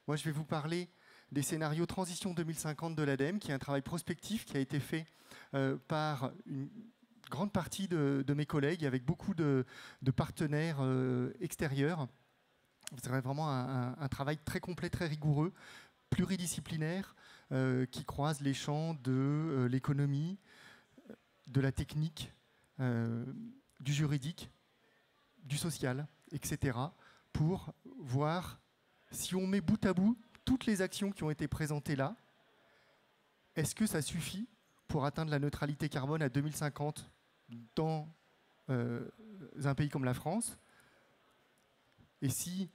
Moi, je vais vous parler des scénarios Transition 2050 de l'ADEME, qui est un travail prospectif qui a été fait par une grande partie de mes collègues, avec beaucoup de partenaires extérieurs. C'est vraiment un travail très complet, très rigoureux, pluridisciplinaire, qui croise les champs de l'économie, de la technique, du juridique, du social, etc., pour voir si on met bout à bout toutes les actions qui ont été présentées là, est-ce que ça suffit pour atteindre la neutralité carbone à 2050 dans un pays comme la France? Et si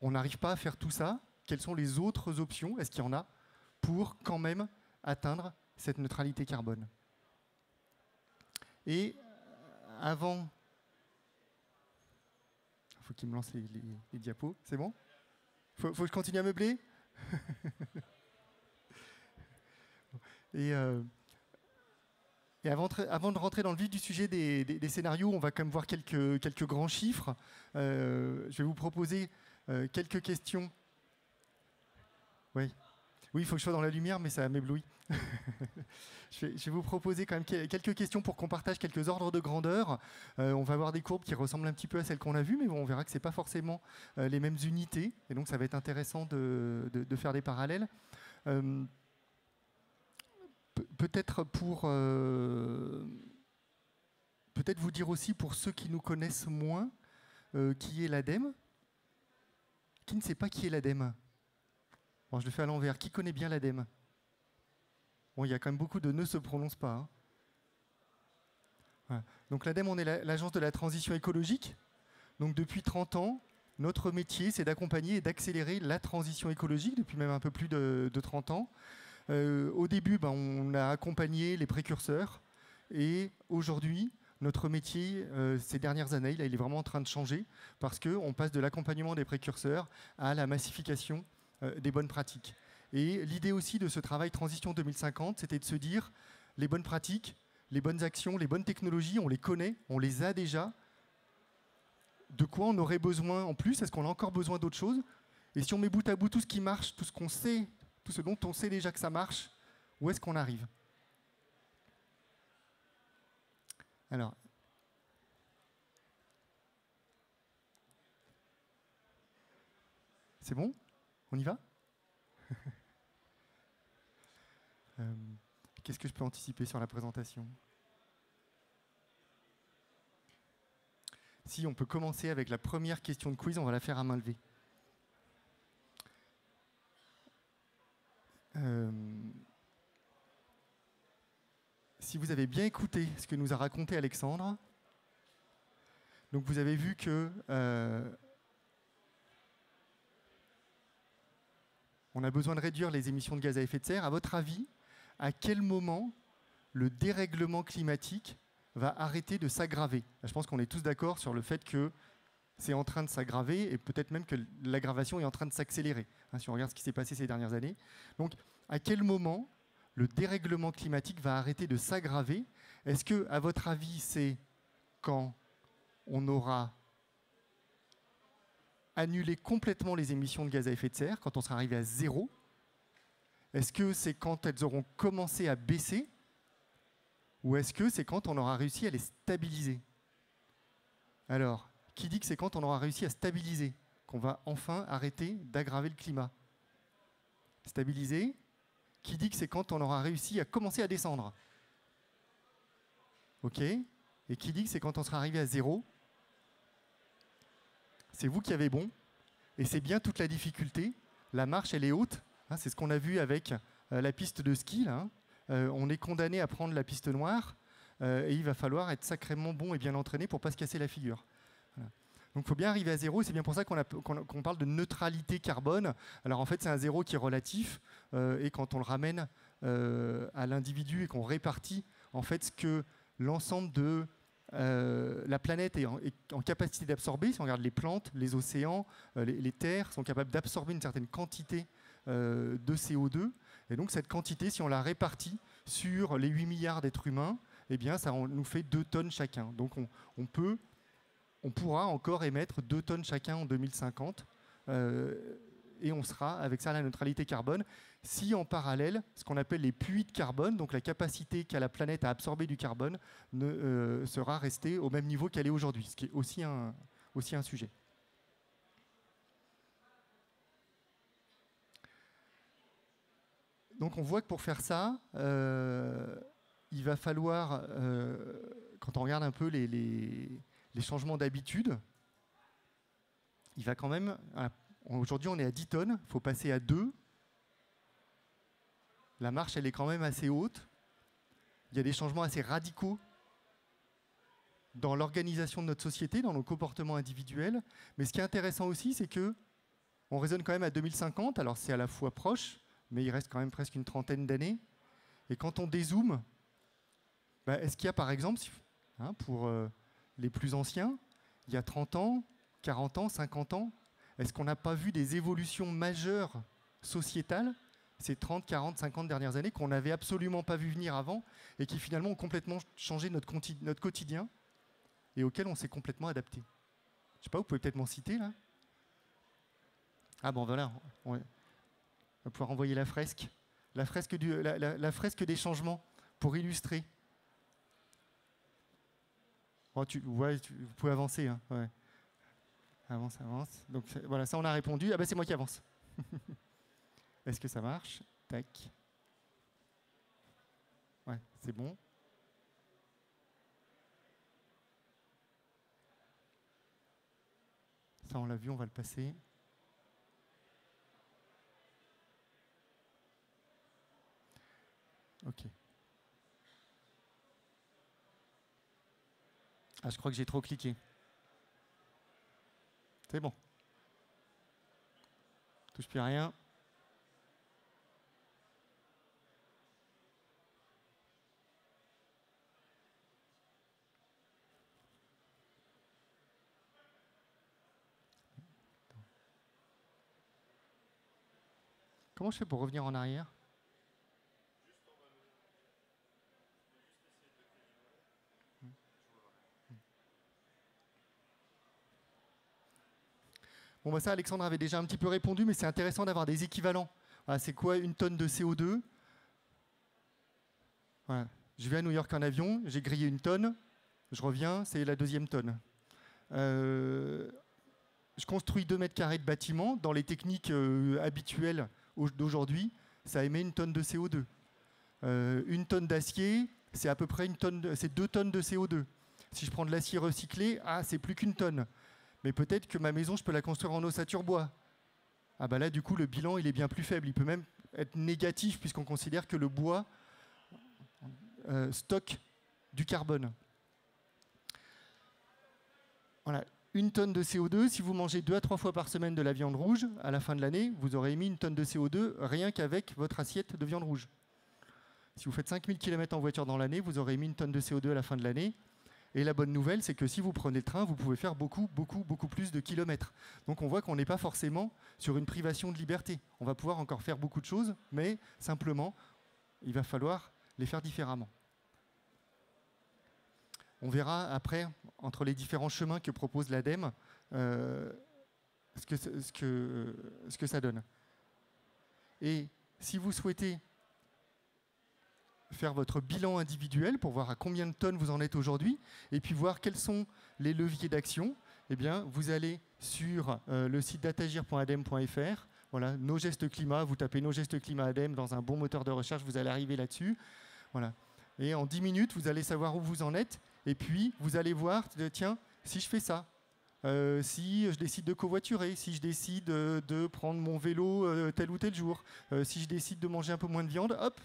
on n'arrive pas à faire tout ça, quelles sont les autres options, est-ce qu'il y en a, pour quand même atteindre cette neutralité carbone? Et avant... Il faut qu'il me lance les diapos, c'est bon? Faut que je continue à meubler? Et avant de rentrer dans le vif du sujet des scénarios, on va quand même voir quelques grands chiffres. Je vais vous proposer quelques questions. Oui, il faut que je sois dans la lumière, mais ça m'éblouit. Je vais vous proposer quand même quelques questions pour qu'on partage quelques ordres de grandeur. On va avoir des courbes qui ressemblent un petit peu à celles qu'on a vues, mais bon, on verra que ce n'est pas forcément les mêmes unités. Et donc, ça va être intéressant de faire des parallèles. Peut-être vous dire aussi, pour ceux qui nous connaissent moins, qui est l'ADEME. Qui ne sait pas qui est l'ADEME? Bon, je le fais à l'envers. Qui connaît bien l'ADEME? Bon, il y a quand même beaucoup de ne se prononce pas. Hein. Voilà. Donc l'ADEME, on est l'agence de la transition écologique. Donc depuis 30 ans, notre métier, c'est d'accompagner et d'accélérer la transition écologique, depuis même un peu plus de 30 ans. Au début, on a accompagné les précurseurs. Et aujourd'hui, notre métier, ces dernières années, là, il est vraiment en train de changer parce qu'on passe de l'accompagnement des précurseurs à la massification des bonnes pratiques. Et l'idée aussi de ce travail Transition 2050, c'était de se dire, les bonnes pratiques, les bonnes actions, les bonnes technologies, on les connaît, on les a déjà. De quoi on aurait besoin en plus? Est-ce qu'on a encore besoin d'autre chose? Et si on met bout à bout tout ce qui marche, tout ce qu'on sait, tout ce dont on sait déjà que ça marche, où est-ce qu'on arrive? Alors, c'est bon? On y va? Qu'est-ce que je peux anticiper sur la présentation? Si on peut commencer avec la première question de quiz, on va la faire à main levée. Si vous avez bien écouté ce que nous a raconté Alexandre, donc vous avez vu que on a besoin de réduire les émissions de gaz à effet de serre. À votre avis, à quel moment le dérèglement climatique va arrêter de s'aggraver? Je pense qu'on est tous d'accord sur le fait que c'est en train de s'aggraver et peut-être même que l'aggravation est en train de s'accélérer, hein, si on regarde ce qui s'est passé ces dernières années. Donc, à quel moment le dérèglement climatique va arrêter de s'aggraver? Est-ce que, à votre avis, c'est quand on aura annulé complètement les émissions de gaz à effet de serre, quand on sera arrivé à zéro? Est-ce que c'est quand elles auront commencé à baisser? Ou est-ce que c'est quand on aura réussi à les stabiliser? Alors, qui dit que c'est quand on aura réussi à stabiliser qu'on va enfin arrêter d'aggraver le climat? Stabiliser. Qui dit que c'est quand on aura réussi à commencer à descendre? OK. Et qui dit que c'est quand on sera arrivé à zéro? C'est vous qui avez bon. Et c'est bien toute la difficulté. La marche, elle est haute. Hein, c'est ce qu'on a vu avec la piste de ski. Là, hein. On est condamné à prendre la piste noire. Et il va falloir être sacrément bon et bien entraîné pour ne pas se casser la figure. Voilà. Donc il faut bien arriver à zéro. C'est bien pour ça qu'on parle de neutralité carbone. Alors en fait, c'est un zéro qui est relatif. Et quand on le ramène à l'individu et qu'on répartit en fait ce que l'ensemble de la planète est en capacité d'absorber, si on regarde les plantes, les océans, les terres sont capables d'absorber une certaine quantité de CO2. Et donc cette quantité, si on la répartit sur les 8 milliards d'êtres humains, eh bien, ça nous fait 2 tonnes chacun. Donc on pourra encore émettre 2 tonnes chacun en 2050. et on sera avec ça à la neutralité carbone. Si en parallèle, ce qu'on appelle les puits de carbone, donc la capacité qu'a la planète à absorber du carbone, sera restée au même niveau qu'elle est aujourd'hui, ce qui est aussi un sujet. Donc on voit que pour faire ça, il va falloir, quand on regarde un peu les changements d'habitude, il va quand même, aujourd'hui on est à 10 tonnes, il faut passer à 2. La marche elle est quand même assez haute. Il y a des changements assez radicaux dans l'organisation de notre société, dans nos comportements individuels. Mais ce qui est intéressant aussi, c'est que on raisonne quand même à 2050, alors c'est à la fois proche, mais il reste quand même presque une trentaine d'années. Et quand on dézoome, est-ce qu'il y a par exemple, pour les plus anciens, il y a 30 ans, 40 ans, 50 ans, est-ce qu'on n'a pas vu des évolutions majeures sociétales ces 30, 40, 50 dernières années qu'on n'avait absolument pas vu venir avant et qui finalement ont complètement changé notre quotidien et auxquels on s'est complètement adapté? Je ne sais pas, vous pouvez peut-être m'en citer là? Ah bon, voilà, on va pouvoir envoyer la fresque. La fresque des changements pour illustrer. Oh, vous pouvez avancer. Hein, ouais. Avance. Donc voilà, ça on a répondu. Ah ben c'est moi qui avance. Est-ce que ça marche? Tac. Ouais, c'est bon. Ça on l'a vu, on va le passer. Ok. Ah, je crois que j'ai trop cliqué. C'est bon. Touche plus à rien. Comment je fais pour revenir en arrière? Bon, ça, Alexandre avait déjà un petit peu répondu, mais c'est intéressant d'avoir des équivalents. Voilà, c'est quoi une tonne de CO2? Voilà. Je vais à New York en avion, j'ai grillé une tonne, je reviens, c'est la deuxième tonne. Je construis 2 mètres carrés de bâtiment. Dans les techniques habituelles d'aujourd'hui, ça émet une tonne de CO2. Une tonne d'acier, c'est à peu près c'est 2 tonnes de CO2. Si je prends de l'acier recyclé, c'est plus qu'une tonne. Mais peut-être que ma maison, je peux la construire en ossature bois. Ah bah là, du coup, le bilan, il est bien plus faible. Il peut même être négatif puisqu'on considère que le bois stocke du carbone. Voilà. Une tonne de CO2, si vous mangez 2 à 3 fois par semaine de la viande rouge, à la fin de l'année, vous aurez émis une tonne de CO2 rien qu'avec votre assiette de viande rouge. Si vous faites 5000 km en voiture dans l'année, vous aurez émis une tonne de CO2 à la fin de l'année. Et la bonne nouvelle, c'est que si vous prenez le train, vous pouvez faire beaucoup plus de kilomètres. Donc on voit qu'on n'est pas forcément sur une privation de liberté. On va pouvoir encore faire beaucoup de choses, mais simplement, il va falloir les faire différemment. On verra après, entre les différents chemins que propose l'ADEME, ce que ça donne. Et si vous souhaitez faire votre bilan individuel pour voir à combien de tonnes vous en êtes aujourd'hui et puis voir quels sont les leviers d'action, eh bien, vous allez sur le site datagir.adem.fr. Voilà, nos gestes climat, vous tapez nos gestes climat ADEME dans un bon moteur de recherche, vous allez arriver là-dessus. Voilà. Et en 10 minutes, vous allez savoir où vous en êtes et puis vous allez voir, tiens, si je fais ça, si je décide de covoiturer, si je décide de prendre mon vélo tel ou tel jour, si je décide de manger un peu moins de viande, hop,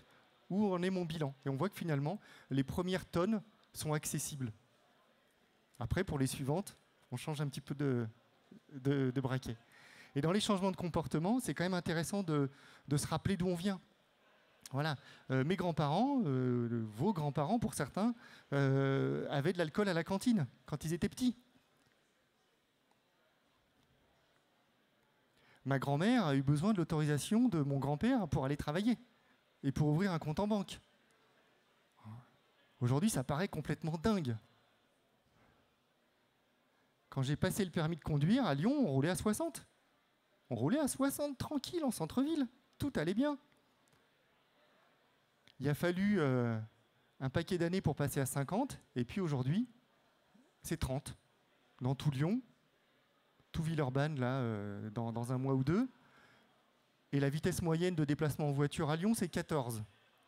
où en est mon bilan? Et on voit que finalement, les premières tonnes sont accessibles. Après, pour les suivantes, on change un petit peu de braquet. Et dans les changements de comportement, c'est quand même intéressant de se rappeler d'où on vient. Voilà. Mes grands-parents, vos grands-parents pour certains, avaient de l'alcool à la cantine quand ils étaient petits. Ma grand-mère a eu besoin de l'autorisation de mon grand-père pour aller travailler et pour ouvrir un compte en banque. Aujourd'hui, ça paraît complètement dingue. Quand j'ai passé le permis de conduire, à Lyon, on roulait à 60. On roulait à 60 tranquille en centre-ville. Tout allait bien. Il a fallu un paquet d'années pour passer à 50. Et puis aujourd'hui, c'est 30. Dans tout Lyon, tout Villeurbanne, là, dans un mois ou deux. Et la vitesse moyenne de déplacement en voiture à Lyon, c'est 14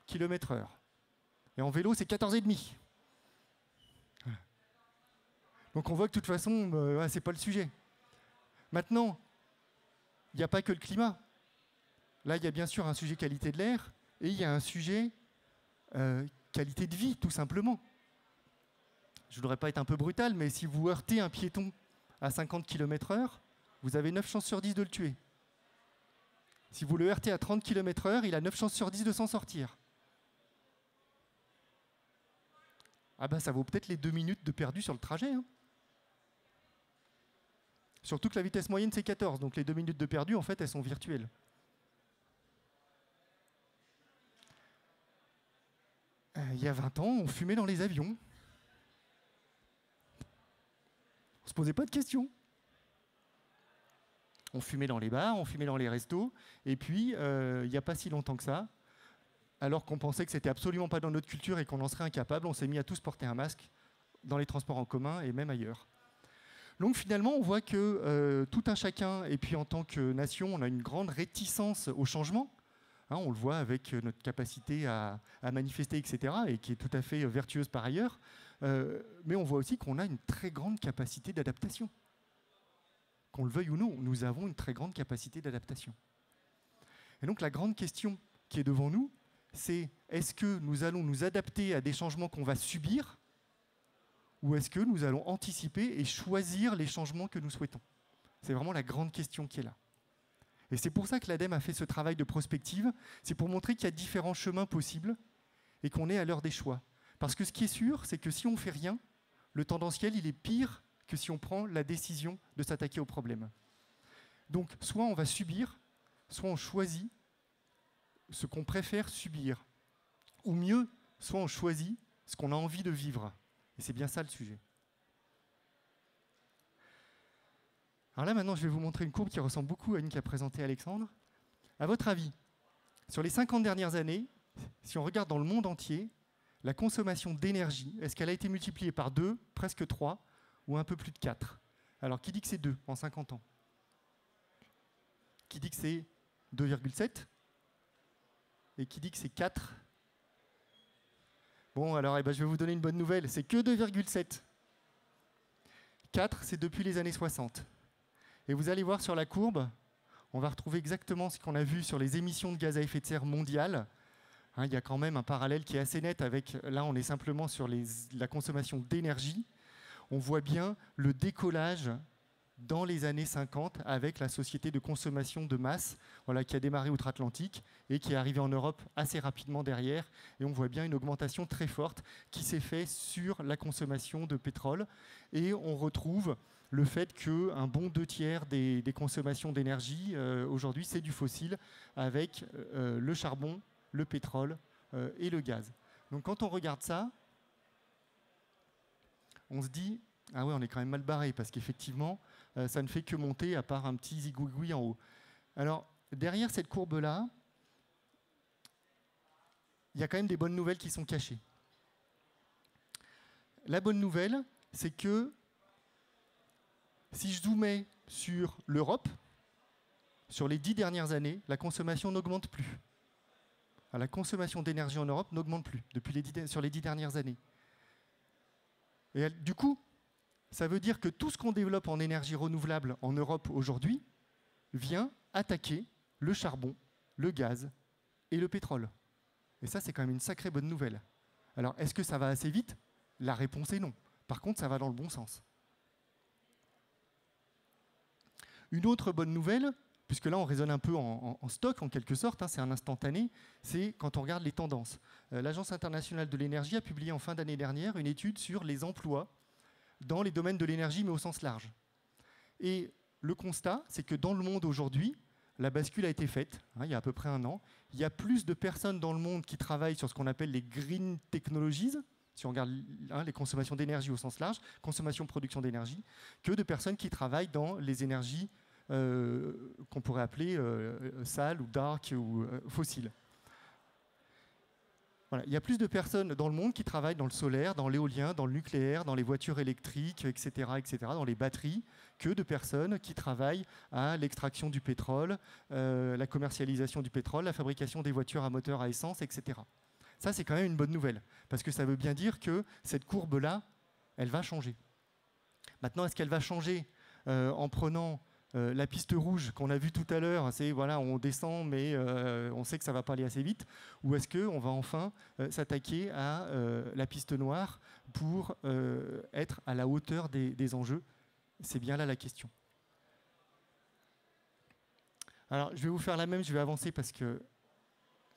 km/h. Et en vélo, c'est 14,5. Donc on voit que de toute façon, ce n'est pas le sujet. Maintenant, il n'y a pas que le climat. Là, il y a bien sûr un sujet qualité de l'air et il y a un sujet qualité de vie, tout simplement. Je ne voudrais pas être un peu brutal, mais si vous heurtez un piéton à 50 km/h, vous avez 9 chances sur 10 de le tuer. Si vous le heurtez à 30 km/h, il a 9 chances sur 10 de s'en sortir. Ah ben ça vaut peut-être les 2 minutes de perdu sur le trajet. Hein. Surtout que la vitesse moyenne c'est 14, donc les 2 minutes de perdu en fait elles sont virtuelles. Il y a 20 ans, on fumait dans les avions. On ne se posait pas de questions. On fumait dans les bars, on fumait dans les restos, et puis il n'y a pas si longtemps que ça, alors qu'on pensait que c'était absolument pas dans notre culture et qu'on en serait incapable, on s'est mis à tous porter un masque dans les transports en commun et même ailleurs. Donc finalement, on voit que tout un chacun, et puis en tant que nation, on a une grande réticence au changement. Hein, on le voit avec notre capacité à manifester, etc., et qui est tout à fait vertueuse par ailleurs. Mais on voit aussi qu'on a une très grande capacité d'adaptation. Qu'on le veuille ou non, nous avons une très grande capacité d'adaptation. Et donc la grande question qui est devant nous, c'est est-ce que nous allons nous adapter à des changements qu'on va subir ou est-ce que nous allons anticiper et choisir les changements que nous souhaitons? C'est vraiment la grande question qui est là. Et c'est pour ça que l'ADEME a fait ce travail de prospective, c'est pour montrer qu'il y a différents chemins possibles et qu'on est à l'heure des choix. Parce que ce qui est sûr, c'est que si on ne fait rien, le tendanciel, il est pire que si on prend la décision de s'attaquer au problème. Donc, soit on va subir, soit on choisit ce qu'on préfère subir. Ou mieux, soit on choisit ce qu'on a envie de vivre. Et c'est bien ça le sujet. Alors là, maintenant, je vais vous montrer une courbe qui ressemble beaucoup à une qu'a présentée Alexandre. À votre avis, sur les 50 dernières années, si on regarde dans le monde entier, la consommation d'énergie, est-ce qu'elle a été multipliée par 2, presque 3, ou un peu plus de 4? Alors, qui dit que c'est 2 en 50 ans? Qui dit que c'est 2,7? Et qui dit que c'est 4? Bon, alors je vais vous donner une bonne nouvelle, c'est que 2,7. 4, c'est depuis les années 60. Et vous allez voir sur la courbe, on va retrouver exactement ce qu'on a vu sur les émissions de gaz à effet de serre mondiales. Hein, il y a quand même un parallèle qui est assez net avec, là on est simplement sur la consommation d'énergie. On voit bien le décollage dans les années 50 avec la société de consommation de masse qui a démarré outre-Atlantique et qui est arrivée en Europe assez rapidement derrière. Et on voit bien une augmentation très forte qui s'est faite sur la consommation de pétrole. Et on retrouve le fait qu'un bon 2/3 des consommations d'énergie, aujourd'hui, c'est du fossile avec le charbon, le pétrole et le gaz. Donc quand on regarde ça, on se dit, ah ouais, on est quand même mal barré, parce qu'effectivement, ça ne fait que monter, à part un petit zigouigoui en haut. Alors, derrière cette courbe-là, il y a quand même des bonnes nouvelles qui sont cachées. La bonne nouvelle, c'est que si je zoomais sur l'Europe, sur les 10 dernières années, la consommation n'augmente plus. La consommation d'énergie en Europe n'augmente plus sur les 10 dernières années. Et du coup, ça veut dire que tout ce qu'on développe en énergie renouvelable en Europe aujourd'hui vient attaquer le charbon, le gaz et le pétrole. Et ça, c'est quand même une sacrée bonne nouvelle. Alors, est-ce que ça va assez vite? La réponse est non. Par contre, ça va dans le bon sens. Une autre bonne nouvelle, puisque là, on raisonne un peu en stock, en quelque sorte, c'est un instantané, c'est quand on regarde les tendances. L'Agence internationale de l'énergie a publié en fin d'année dernière une étude sur les emplois dans les domaines de l'énergie, mais au sens large. Et le constat, c'est que dans le monde aujourd'hui, la bascule a été faite, il y a à peu près un an. Il y a plus de personnes dans le monde qui travaillent sur ce qu'on appelle les green technologies, si on regarde les consommations d'énergie au sens large, consommation-production d'énergie, que de personnes qui travaillent dans les énergies qu'on pourrait appeler sales ou dark ou fossiles. Voilà. Il y a plus de personnes dans le monde qui travaillent dans le solaire, dans l'éolien, dans le nucléaire, dans les voitures électriques, etc., dans les batteries, que de personnes qui travaillent à l'extraction du pétrole, la commercialisation du pétrole, la fabrication des voitures à moteur à essence, etc. Ça, c'est quand même une bonne nouvelle, parce que ça veut bien dire que cette courbe-là, elle va changer. Maintenant, est-ce qu'elle va changer en prenant la piste rouge qu'on a vue tout à l'heure, c'est voilà, on descend, mais on sait que ça ne va pas aller assez vite, ou est-ce qu'on va enfin s'attaquer à la piste noire pour être à la hauteur des enjeux? C'est bien là la question. Alors, je vais vous faire la même, je vais avancer parce que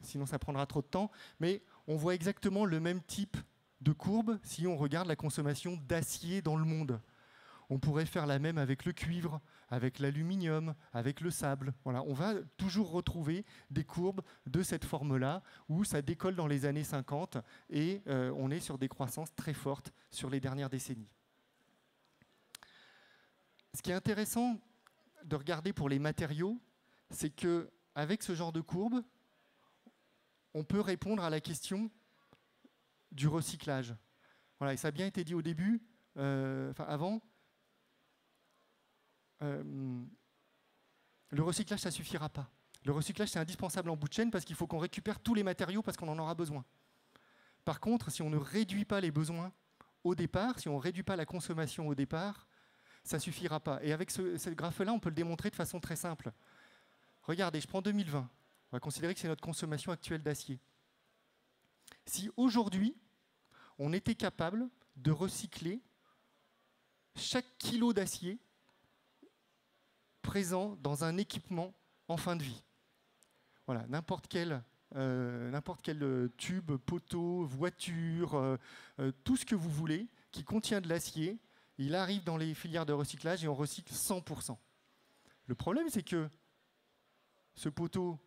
sinon ça prendra trop de temps, mais on voit exactement le même type de courbe si on regarde la consommation d'acier dans le monde. On pourrait faire la même avec le cuivre, avec l'aluminium, avec le sable. Voilà, on va toujours retrouver des courbes de cette forme-là où ça décolle dans les années 50 et on est sur des croissances très fortes sur les dernières décennies. Ce qui est intéressant de regarder pour les matériaux, c'est qu'avec ce genre de courbe, on peut répondre à la question du recyclage. Voilà, et ça a bien été dit au début, avant. Le recyclage, ça ne suffira pas. Le recyclage, c'est indispensable en bout de chaîne parce qu'il faut qu'on récupère tous les matériaux parce qu'on en aura besoin. Par contre, si on ne réduit pas les besoins au départ, si on ne réduit pas la consommation au départ, ça ne suffira pas. Et avec ce graphe-là, on peut le démontrer de façon très simple. Regardez, je prends 2020. On va considérer que c'est notre consommation actuelle d'acier. Si aujourd'hui, on était capable de recycler chaque kilo d'acier présent dans un équipement en fin de vie. Voilà, n'importe quel tube, poteau, voiture, tout ce que vous voulez qui contient de l'acier, il arrive dans les filières de recyclage et on recycle 100%. Le problème, c'est que ce poteau,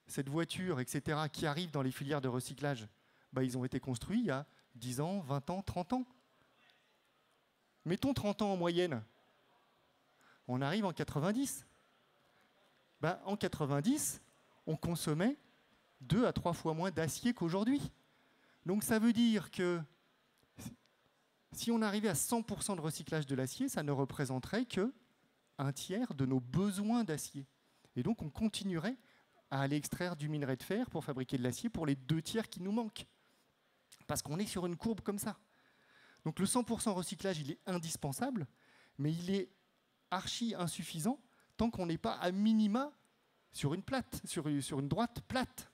cette voiture, etc., qui arrivent dans les filières de recyclage, ils ont été construits il y a 10 ans, 20 ans, 30 ans. Mettons 30 ans en moyenne. On arrive en 90. En 90, on consommait 2 à 3 fois moins d'acier qu'aujourd'hui. Donc ça veut dire que si on arrivait à 100% de recyclage de l'acier, ça ne représenterait que 1/3 de nos besoins d'acier. Et donc on continuerait à aller extraire du minerai de fer pour fabriquer de l'acier pour les 2/3 qui nous manquent. Parce qu'on est sur une courbe comme ça. Donc le 100% recyclage, il est indispensable, mais il est archi insuffisant tant qu'on n'est pas à minima sur une droite plate,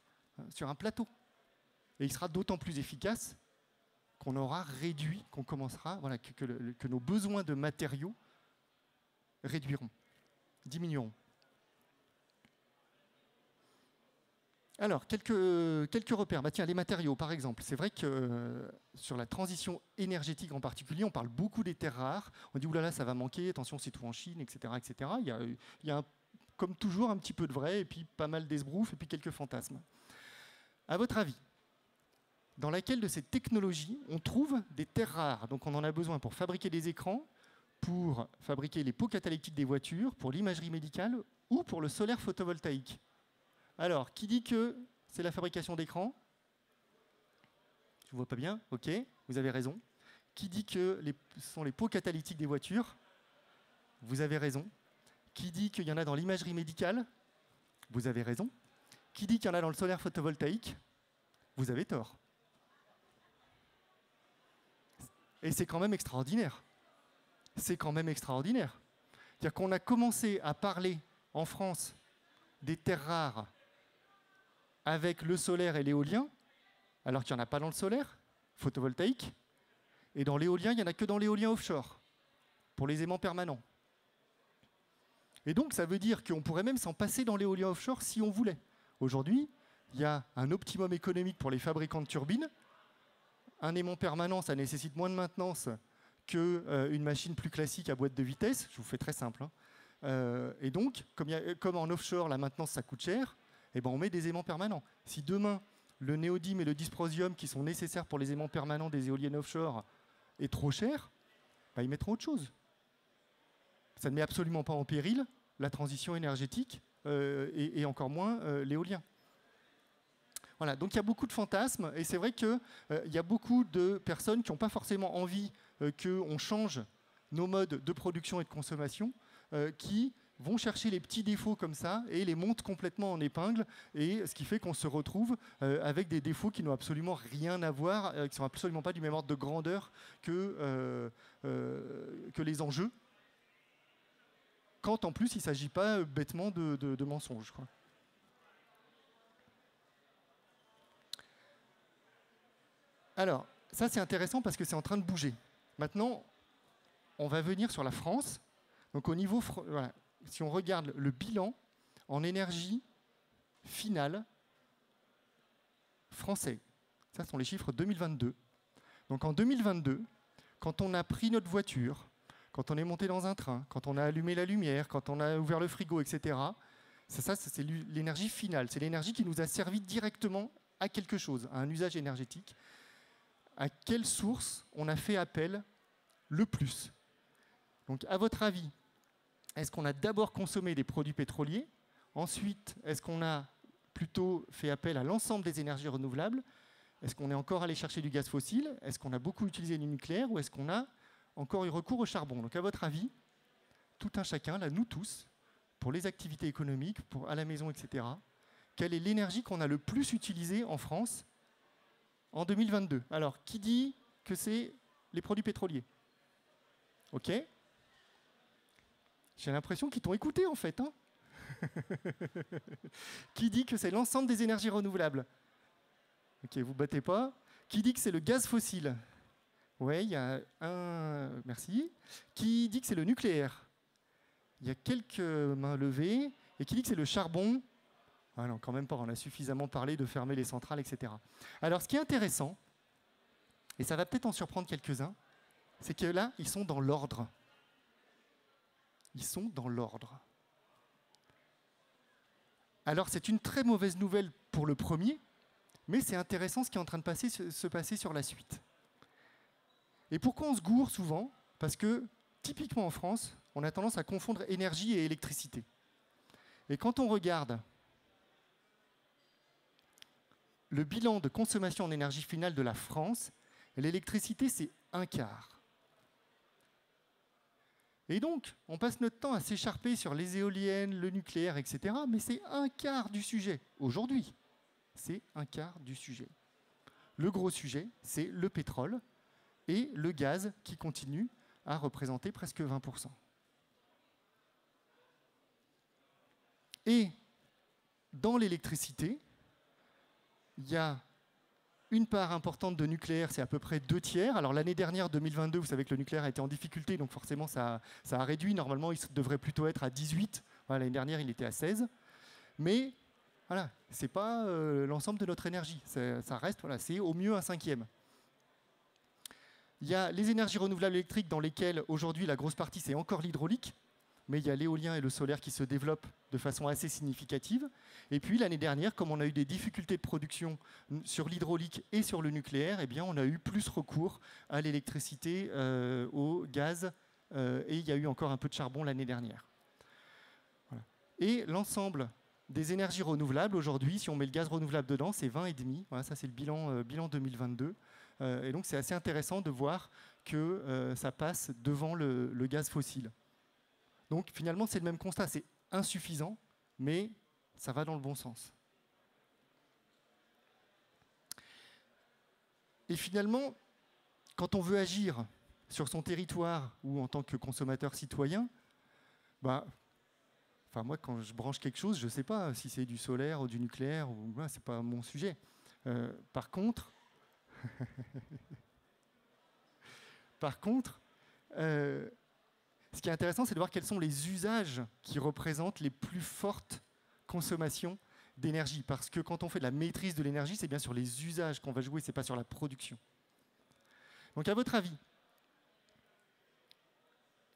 sur un plateau. Et il sera d'autant plus efficace qu'on aura réduit, qu'on commencera, voilà, que nos besoins de matériaux réduiront, diminueront. Alors, quelques repères. Tiens, les matériaux, par exemple. C'est vrai que sur la transition énergétique en particulier, on parle beaucoup des terres rares. On dit, oulala, ça va manquer, attention, c'est tout en Chine, etc. etc. Il y a comme toujours, un petit peu de vrai, et puis pas mal d'esbroufs, et puis quelques fantasmes. À votre avis, dans laquelle de ces technologies on trouve des terres rares? Donc on en a besoin pour fabriquer des écrans, pour fabriquer les pots catalytiques des voitures, pour l'imagerie médicale, ou pour le solaire photovoltaïque. Alors, qui dit que c'est la fabrication d'écrans? Je ne vois pas bien, ok, vous avez raison. Qui dit que ce sont les pots catalytiques des voitures? Vous avez raison. Qui dit qu'il y en a dans l'imagerie médicale? Vous avez raison. Qui dit qu'il y en a dans le solaire photovoltaïque? Vous avez tort. Et c'est quand même extraordinaire. C'est quand même extraordinaire. C'est-à-dire qu'on a commencé à parler en France des terres rares avec le solaire et l'éolien, alors qu'il n'y en a pas dans le solaire photovoltaïque. Et dans l'éolien, il n'y en a que dans l'éolien offshore, pour les aimants permanents. Et donc, ça veut dire qu'on pourrait même s'en passer dans l'éolien offshore si on voulait. Aujourd'hui, il y a un optimum économique pour les fabricants de turbines. Un aimant permanent, ça nécessite moins de maintenance qu'une machine plus classique à boîte de vitesse. Je vous fais très simple. Et donc, comme en offshore, la maintenance, ça coûte cher, on met des aimants permanents. Si demain, le néodyme et le dysprosium qui sont nécessaires pour les aimants permanents des éoliennes offshore est trop cher, ils mettront autre chose. Ça ne met absolument pas en péril la transition énergétique et encore moins l'éolien. Voilà, donc il y a beaucoup de fantasmes et c'est vrai qu'il y a beaucoup de personnes qui n'ont pas forcément envie qu'on change nos modes de production et de consommation, qui vont chercher les petits défauts comme ça et les montent complètement en épingle, et ce qui fait qu'on se retrouve avec des défauts qui n'ont absolument rien à voir, qui ne sont absolument pas du même ordre de grandeur que les enjeux, quand en plus il ne s'agit pas bêtement de mensonges, quoi. Alors, ça c'est intéressant parce que c'est en train de bouger. Maintenant, on va venir sur la France. Donc au niveau, voilà, si on regarde le bilan en énergie finale français, ça sont les chiffres 2022. Donc en 2022, quand on a pris notre voiture, quand on est monté dans un train, quand on a allumé la lumière, quand on a ouvert le frigo, etc., c'est l'énergie finale. C'est l'énergie qui nous a servi directement à quelque chose, à un usage énergétique. À quelle source on a fait appel le plus? Donc, à votre avis, est-ce qu'on a d'abord consommé des produits pétroliers? Ensuite, est-ce qu'on a plutôt fait appel à l'ensemble des énergies renouvelables? Est-ce qu'on est encore allé chercher du gaz fossile? Est-ce qu'on a beaucoup utilisé du nucléaire? Ou est-ce qu'on a encore eu recours au charbon? Donc, à votre avis, tout un chacun, là, nous tous, pour les activités économiques, à la maison, etc., quelle est l'énergie qu'on a le plus utilisée en France en 2022? Alors, qui dit que c'est les produits pétroliers? OK. J'ai l'impression qu'ils t'ont écouté, en fait. Hein. Qui dit que c'est l'ensemble des énergies renouvelables? OK, vous ne battez pas. Qui dit que c'est le gaz fossile? Oui, il y a un... Merci. Qui dit que c'est le nucléaire? Il y a quelques mains levées. Et qui dit que c'est le charbon? Ah non, quand même pas. On a suffisamment parlé de fermer les centrales, etc. Alors, ce qui est intéressant, et ça va peut-être en surprendre quelques-uns, c'est que là, ils sont dans l'ordre. Ils sont dans l'ordre. Alors, c'est une très mauvaise nouvelle pour le premier, mais c'est intéressant ce qui est en train de se passer sur la suite. Et pourquoi on se gourre souvent? Parce que, typiquement en France, on a tendance à confondre énergie et électricité. Et quand on regarde le bilan de consommation en énergie finale de la France, l'électricité, c'est 1/4. Et donc, on passe notre temps à s'écharper sur les éoliennes, le nucléaire, etc. Mais c'est 1/4 du sujet. Aujourd'hui, c'est 1/4 du sujet. Le gros sujet, c'est le pétrole et le gaz qui continue à représenter presque 20%. Et dans l'électricité, il y a une part importante de nucléaire, c'est à peu près 2/3. Alors l'année dernière, 2022, vous savez que le nucléaire a été en difficulté, donc forcément ça a réduit. Normalement, il devrait plutôt être à 18. Voilà, l'année dernière, il était à 16. Mais voilà, ce n'est pas l'ensemble de notre énergie. Ça reste, voilà, c'est au mieux un 5e. Il y a les énergies renouvelables électriques dans lesquelles aujourd'hui la grosse partie c'est encore l'hydraulique, mais il y a l'éolien et le solaire qui se développent de façon assez significative. Et puis l'année dernière, comme on a eu des difficultés de production sur l'hydraulique et sur le nucléaire, eh bien, on a eu plus recours à l'électricité, au gaz, et il y a eu encore un peu de charbon l'année dernière. Voilà. Et l'ensemble des énergies renouvelables, aujourd'hui, si on met le gaz renouvelable dedans, c'est 20,5. Voilà, ça c'est le bilan 2022. Et donc c'est assez intéressant de voir que ça passe devant le gaz fossile. Donc finalement, c'est le même constat, c'est insuffisant, mais ça va dans le bon sens. Et finalement, quand on veut agir sur son territoire ou en tant que consommateur citoyen, moi, quand je branche quelque chose, je ne sais pas si c'est du solaire ou du nucléaire, ce n'est pas mon sujet. Par contre, ce qui est intéressant, c'est de voir quels sont les usages qui représentent les plus fortes consommations d'énergie. Parce que quand on fait de la maîtrise de l'énergie, c'est bien sur les usages qu'on va jouer, ce n'est pas sur la production. Donc à votre avis,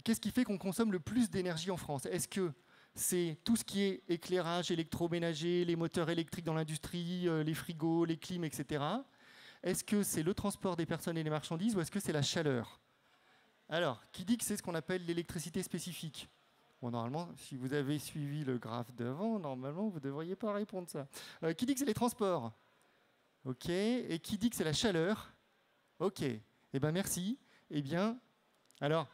qu'est-ce qui fait qu'on consomme le plus d'énergie en France? Est-ce que c'est tout ce qui est éclairage électroménager, les moteurs électriques dans l'industrie, les frigos, les clims, etc. Est-ce que c'est le transport des personnes et des marchandises ou est-ce que c'est la chaleur? Alors, qui dit que c'est ce qu'on appelle l'électricité spécifique? Bon, normalement, si vous avez suivi le graphe d'avant, normalement, vous ne devriez pas répondre ça. Qui dit que c'est les transports? OK. Et qui dit que c'est la chaleur? OK. Eh bien, merci. Eh bien, alors,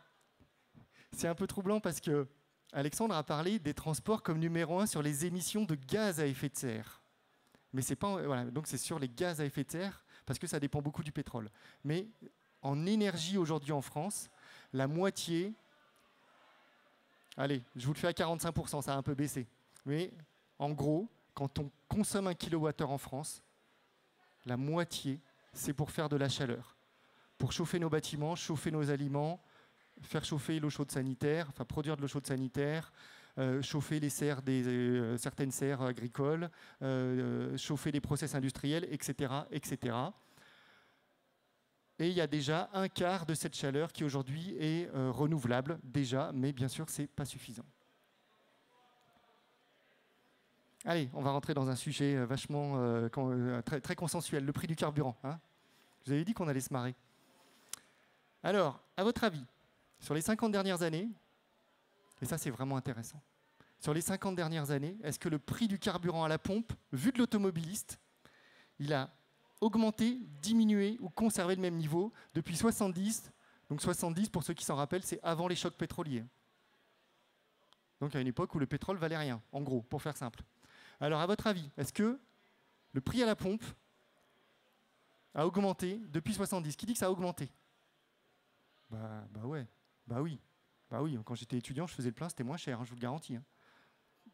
c'est un peu troublant parce que Alexandre a parlé des transports comme numéro 1 sur les émissions de gaz à effet de serre. Mais c'est pas, voilà, donc c'est sur les gaz à effet de serre parce que ça dépend beaucoup du pétrole. Mais en énergie aujourd'hui en France, la moitié, allez, je vous le fais à 45%, ça a un peu baissé. Mais en gros, quand on consomme 1 kWh en France, la moitié, c'est pour faire de la chaleur. Pour chauffer nos bâtiments, chauffer nos aliments, faire chauffer l'eau chaude sanitaire, enfin produire de l'eau chaude sanitaire, chauffer les serres certaines serres agricoles, chauffer les process industriels, etc., etc. Et il y a déjà un quart de cette chaleur qui aujourd'hui est renouvelable déjà, mais bien sûr, ce n'est pas suffisant. Allez, on va rentrer dans un sujet vachement très, très consensuel, le prix du carburant. Hein. Je vous avais dit qu'on allait se marrer. Alors, à votre avis, sur les 50 dernières années, et ça c'est vraiment intéressant, sur les 50 dernières années, est-ce que le prix du carburant à la pompe, vu de l'automobiliste, il a augmenté, diminué ou conservé le même niveau depuis 70? Donc 70, pour ceux qui s'en rappellent, c'est avant les chocs pétroliers. Donc à une époque où le pétrole valait rien, en gros, pour faire simple. Alors à votre avis, est-ce que le prix à la pompe a augmenté depuis 70? Qui dit que ça a augmenté? Bah ouais, bah oui. Bah oui, quand j'étais étudiant, je faisais le plein, c'était moins cher, hein, je vous le garantis. Hein.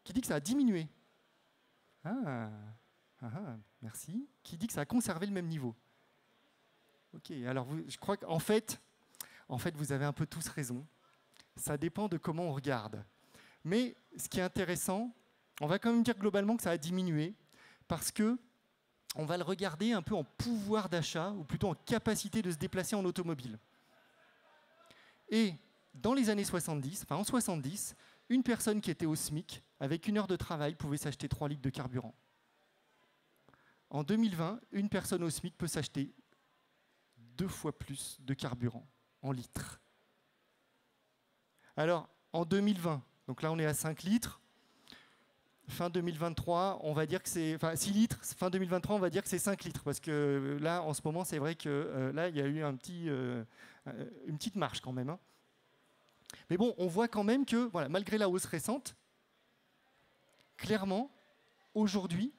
Qui dit que ça a diminué? Merci. Qui dit que ça a conservé le même niveau? Ok, alors je crois qu'en fait, vous avez un peu tous raison. Ça dépend de comment on regarde. Mais ce qui est intéressant, on va quand même dire globalement que ça a diminué parce que on va le regarder un peu en pouvoir d'achat ou plutôt en capacité de se déplacer en automobile. Et dans les années 70, enfin en 70, une personne qui était au SMIC, avec 1 heure de travail, pouvait s'acheter 3 litres de carburant. En 2020, une personne au SMIC peut s'acheter 2 fois plus de carburant en litres. Alors, en 2020, donc là on est à 5 litres, fin 2023, on va dire que c'est... Enfin, 6 litres, fin 2023, on va dire que c'est 5 litres, parce que là, en ce moment, c'est vrai que là, il y a eu une petite marche quand même. Hein. Mais bon, on voit quand même que, voilà, malgré la hausse récente, clairement, aujourd'hui,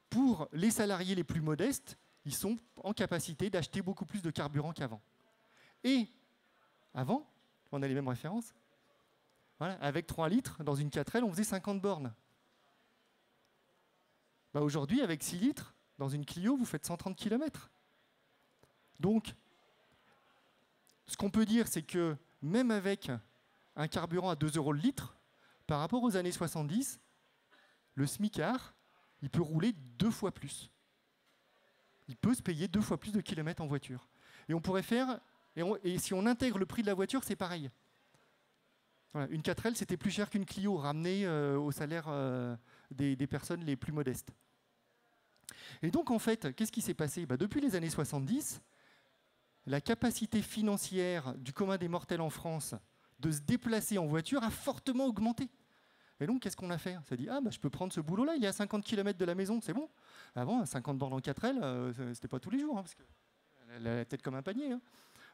pour les salariés les plus modestes, ils sont en capacité d'acheter beaucoup plus de carburant qu'avant. Et avant, on a les mêmes références. Voilà, avec 3 litres, dans une 4L, on faisait 50 bornes. Bah aujourd'hui, avec 6 litres, dans une Clio, vous faites 130 km. Donc, ce qu'on peut dire, c'est que même avec un carburant à 2 € le litre, par rapport aux années 70, le smicard, il peut rouler 2 fois plus. Il peut se payer 2 fois plus de kilomètres en voiture. Et on pourrait faire, et si on intègre le prix de la voiture, c'est pareil. Voilà, une 4L, c'était plus cher qu'une Clio, ramenée au salaire des personnes les plus modestes. Et donc, en fait, qu'est-ce qui s'est passé? Depuis les années 70, la capacité financière du commun des mortels en France de se déplacer en voiture a fortement augmenté. Et donc, qu'est-ce qu'on a fait? On s'est dit, je peux prendre ce boulot-là, il est à 50 km de la maison, c'est bon. Avant, 50 bornes en 4L, c'était pas tous les jours, hein, parce qu'elle a la tête comme un panier. Hein.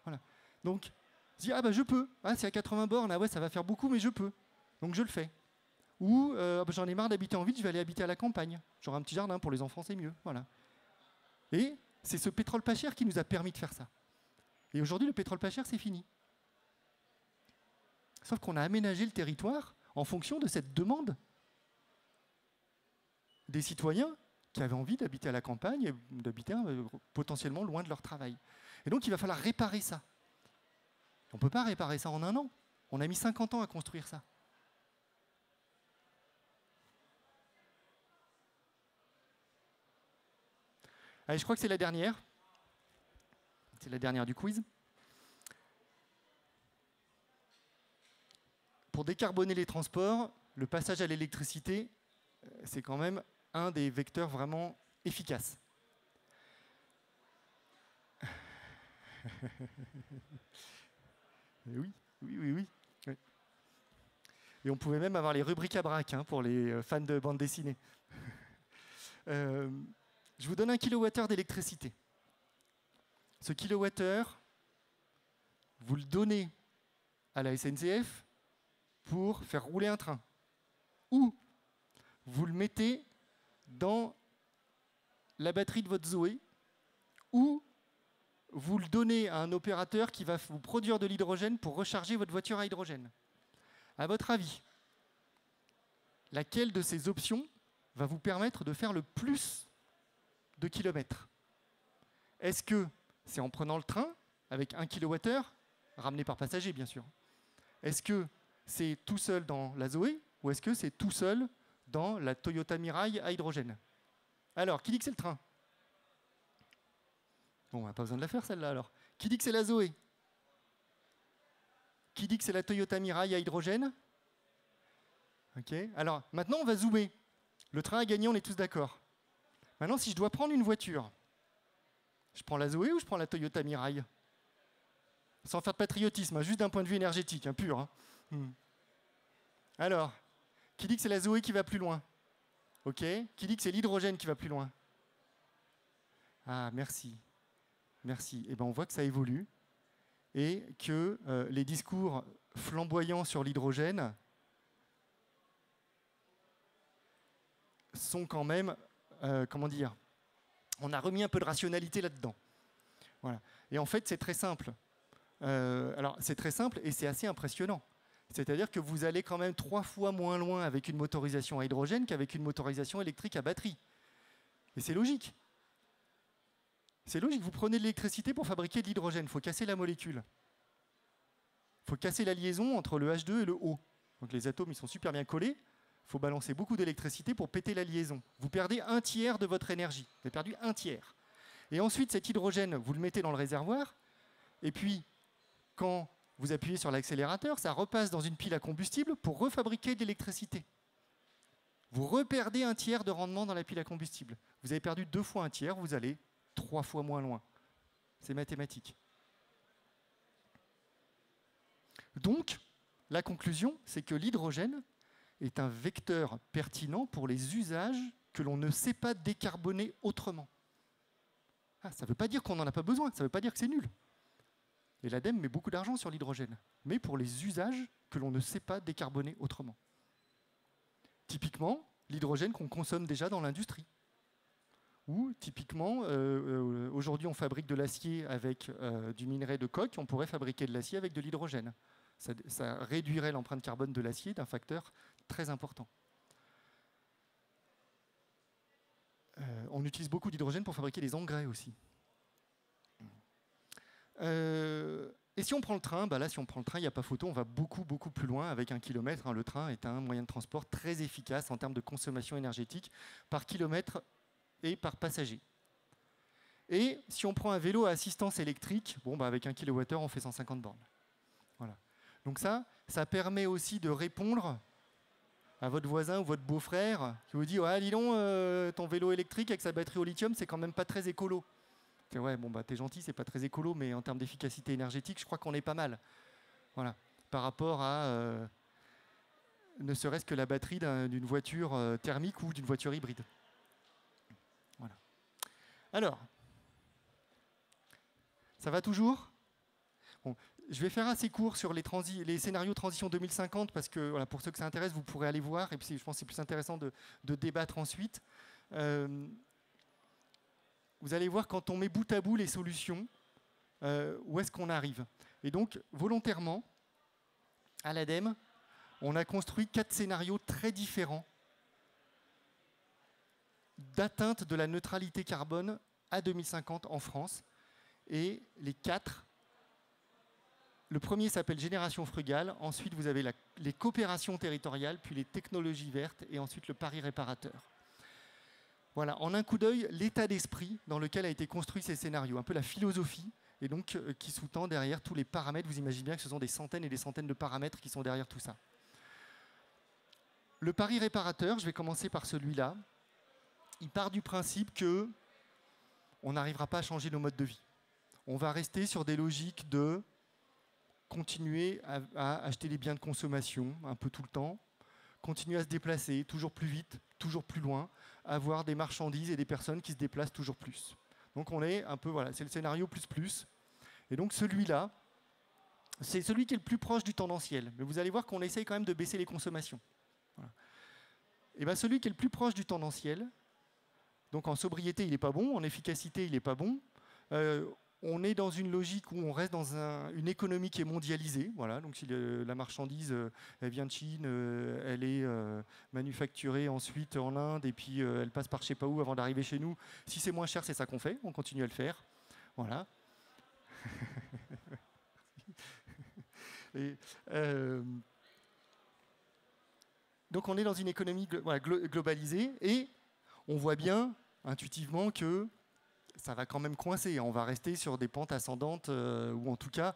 Voilà. Donc, je dis, je peux. C'est à 80 bornes, ouais, ça va faire beaucoup, mais je peux. Donc, je le fais. Ou, j'en ai marre d'habiter en ville, je vais aller habiter à la campagne. J'aurai un petit jardin, pour les enfants, c'est mieux. Voilà. Et c'est ce pétrole pas cher qui nous a permis de faire ça. Et aujourd'hui, le pétrole pas cher, c'est fini. Sauf qu'on a aménagé le territoire en fonction de cette demande des citoyens qui avaient envie d'habiter à la campagne et d'habiter potentiellement loin de leur travail. Et donc, il va falloir réparer ça. On ne peut pas réparer ça en 1 an. On a mis 50 ans à construire ça. Allez, je crois que c'est la dernière. C'est la dernière du quiz. Pour décarboner les transports, le passage à l'électricité, c'est quand même un des vecteurs vraiment efficaces. Oui. Et on pouvait même avoir les rubriques à braque hein, pour les fans de bande dessinée. Je vous donne 1 kWh d'électricité. Ce kilowattheure, vous le donnez à la SNCF pour faire rouler un train. Ou vous le mettez dans la batterie de votre Zoé, ou vous le donnez à un opérateur qui va vous produire de l'hydrogène pour recharger votre voiture à hydrogène. À votre avis, laquelle de ces options va vous permettre de faire le plus de kilomètres? Est-ce que c'est en prenant le train avec 1 kWh, ramené par passager bien sûr? Est-ce que c'est tout seul dans la Zoé ou est-ce que c'est tout seul dans la Toyota Mirai à hydrogène? Alors, qui dit que c'est le train? Bon, on n'a pas besoin de la faire celle-là alors. Qui dit que c'est la Zoé? Qui dit que c'est la Toyota Mirai à hydrogène? Ok. Alors, maintenant on va zoomer. Le train a gagné, on est tous d'accord. Maintenant, si je dois prendre une voiture, je prends la Zoé ou je prends la Toyota Mirai? Sans faire de patriotisme, hein, juste d'un point de vue énergétique, hein, pur. Hein. Alors, qui dit que c'est la Zoé qui va plus loin? Ok. Qui dit que c'est l'hydrogène qui va plus loin? Ah, merci. Merci. Eh ben, on voit que ça évolue et que les discours flamboyants sur l'hydrogène sont quand même, comment dire, on a remis un peu de rationalité là-dedans. Voilà. Et en fait, c'est très simple. Alors, c'est très simple et c'est assez impressionnant. C'est-à-dire que vous allez quand même 3 fois moins loin avec une motorisation à hydrogène qu'avec une motorisation électrique à batterie. Et c'est logique. C'est logique. Vous prenez de l'électricité pour fabriquer de l'hydrogène. Il faut casser la molécule. Il faut casser la liaison entre le H2 et le O. Donc les atomes, ils sont super bien collés. Il faut balancer beaucoup d'électricité pour péter la liaison. Vous perdez 1/3 de votre énergie. Vous avez perdu 1/3. Et ensuite, cet hydrogène, vous le mettez dans le réservoir. Et puis, quand vous appuyez sur l'accélérateur, ça repasse dans une pile à combustible pour refabriquer de l'électricité. Vous reperdez 1/3 de rendement dans la pile à combustible. Vous avez perdu 2 fois 1/3, vous allez 3 fois moins loin. C'est mathématique. Donc, la conclusion, c'est que l'hydrogène est un vecteur pertinent pour les usages que l'on ne sait pas décarboner autrement. Ah, ça ne veut pas dire qu'on n'en a pas besoin, ça ne veut pas dire que c'est nul. Et l'ADEME met beaucoup d'argent sur l'hydrogène, mais pour les usages que l'on ne sait pas décarboner autrement. Typiquement, l'hydrogène qu'on consomme déjà dans l'industrie. Ou typiquement, aujourd'hui on fabrique de l'acier avec du minerai de coke, on pourrait fabriquer de l'acier avec de l'hydrogène. Ça réduirait l'empreinte carbone de l'acier d'un facteur très important. On utilise beaucoup d'hydrogène pour fabriquer des engrais aussi. Et si on prend le train, bah là, si on prend le train, il n'y a pas photo, on va beaucoup plus loin avec 1 kilomètre. Hein. Le train est un moyen de transport très efficace en termes de consommation énergétique par kilomètre et par passager. Et si on prend un vélo à assistance électrique, bon, bah avec 1 kWh, on fait 150 bornes. Voilà. Donc ça permet aussi de répondre à votre voisin ou votre beau-frère qui vous dit « Ouais, dis donc, ton vélo électrique avec sa batterie au lithium, c'est quand même pas très écolo. » Ouais, bon, bah, t'es gentil, c'est pas très écolo, mais en termes d'efficacité énergétique, je crois qu'on est pas mal. Voilà. Par rapport à ne serait-ce que la batterie d'une voiture thermique ou d'une voiture hybride. Voilà. Alors, ça va toujours? Bon, je vais faire assez court sur les scénarios transition 2050 parce que voilà, pour ceux que ça intéresse, vous pourrez aller voir et puis je pense que c'est plus intéressant de débattre ensuite. Vous allez voir quand on met bout à bout les solutions, où est-ce qu'on arrive. Et donc, volontairement, à l'ADEME, on a construit 4 scénarios très différents d'atteinte de la neutralité carbone à 2050 en France. Et les 4, le premier s'appelle Génération frugale, ensuite vous avez les coopérations territoriales, puis les technologies vertes, et ensuite le pari réparateur. Voilà, en un coup d'œil, l'état d'esprit dans lequel a été construit ces scénarios, un peu la philosophie, et donc qui sous-tend derrière tous les paramètres. Vous imaginez bien que ce sont des centaines et des centaines de paramètres qui sont derrière tout ça. Le pari réparateur, je vais commencer par celui-là, il part du principe qu'on n'arrivera pas à changer nos modes de vie. On va rester sur des logiques de continuer à acheter les biens de consommation un peu tout le temps, continuer à se déplacer toujours plus vite, toujours plus loin, avoir des marchandises et des personnes qui se déplacent toujours plus. Donc on est un peu, voilà, c'est le scénario plus. Et donc celui-là, c'est celui qui est le plus proche du tendanciel. Mais vous allez voir qu'on essaye quand même de baisser les consommations. Voilà. Et bien celui qui est le plus proche du tendanciel, donc en sobriété, il n'est pas bon, en efficacité, il n'est pas bon. On est dans une logique où on reste dans une économie qui est mondialisée. Voilà, donc si la marchandise elle vient de Chine, elle est manufacturée ensuite en Inde et puis elle passe par je ne sais pas où avant d'arriver chez nous. Si c'est moins cher, c'est ça qu'on fait. On continue à le faire. Voilà. Et, donc on est dans une économie globalisée et on voit bien intuitivement que ça va quand même coincer. On va rester sur des pentes ascendantes, ou en tout cas,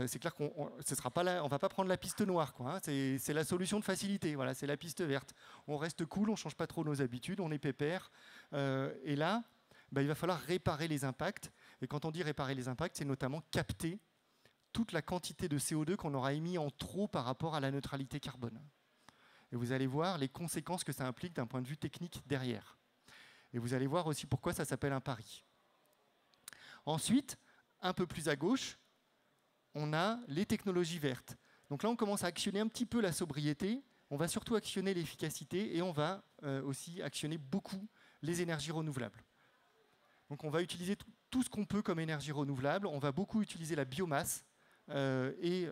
c'est clair qu'on ne va pas prendre la piste noire, quoi, hein. C'est la solution de facilité. Voilà, c'est la piste verte. On reste cool, on ne change pas trop nos habitudes, on est pépère. Et là, il va falloir réparer les impacts. Et quand on dit réparer les impacts, c'est notamment capter toute la quantité de CO2 qu'on aura émis en trop par rapport à la neutralité carbone. Et vous allez voir les conséquences que ça implique d'un point de vue technique derrière. Et vous allez voir aussi pourquoi ça s'appelle un pari. Ensuite, un peu plus à gauche, on a les technologies vertes. Donc là, on commence à actionner un petit peu la sobriété, on va surtout actionner l'efficacité et on va aussi actionner beaucoup les énergies renouvelables. Donc on va utiliser tout ce qu'on peut comme énergie renouvelable, on va beaucoup utiliser la biomasse et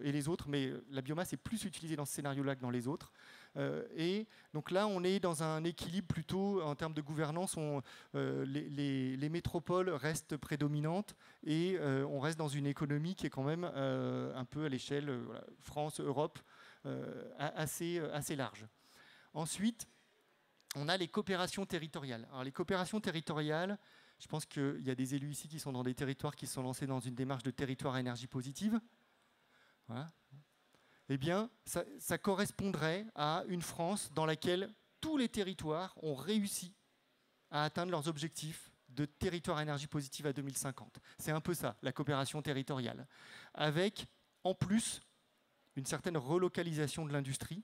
les autres, mais la biomasse est plus utilisée dans ce scénario-là que dans les autres. Et donc là, on est dans un équilibre plutôt en termes de gouvernance. Les métropoles restent prédominantes et on reste dans une économie qui est quand même un peu à l'échelle France, Europe, assez large. Ensuite, on a les coopérations territoriales. Alors les coopérations territoriales, je pense qu'il y a des élus ici qui sont dans des territoires qui se sont lancés dans une démarche de territoire à énergie positive. Voilà. Eh bien, ça correspondrait à une France dans laquelle tous les territoires ont réussi à atteindre leurs objectifs de territoire à énergie positive à 2050. C'est un peu ça, la coopération territoriale. Avec, en plus, une certaine relocalisation de l'industrie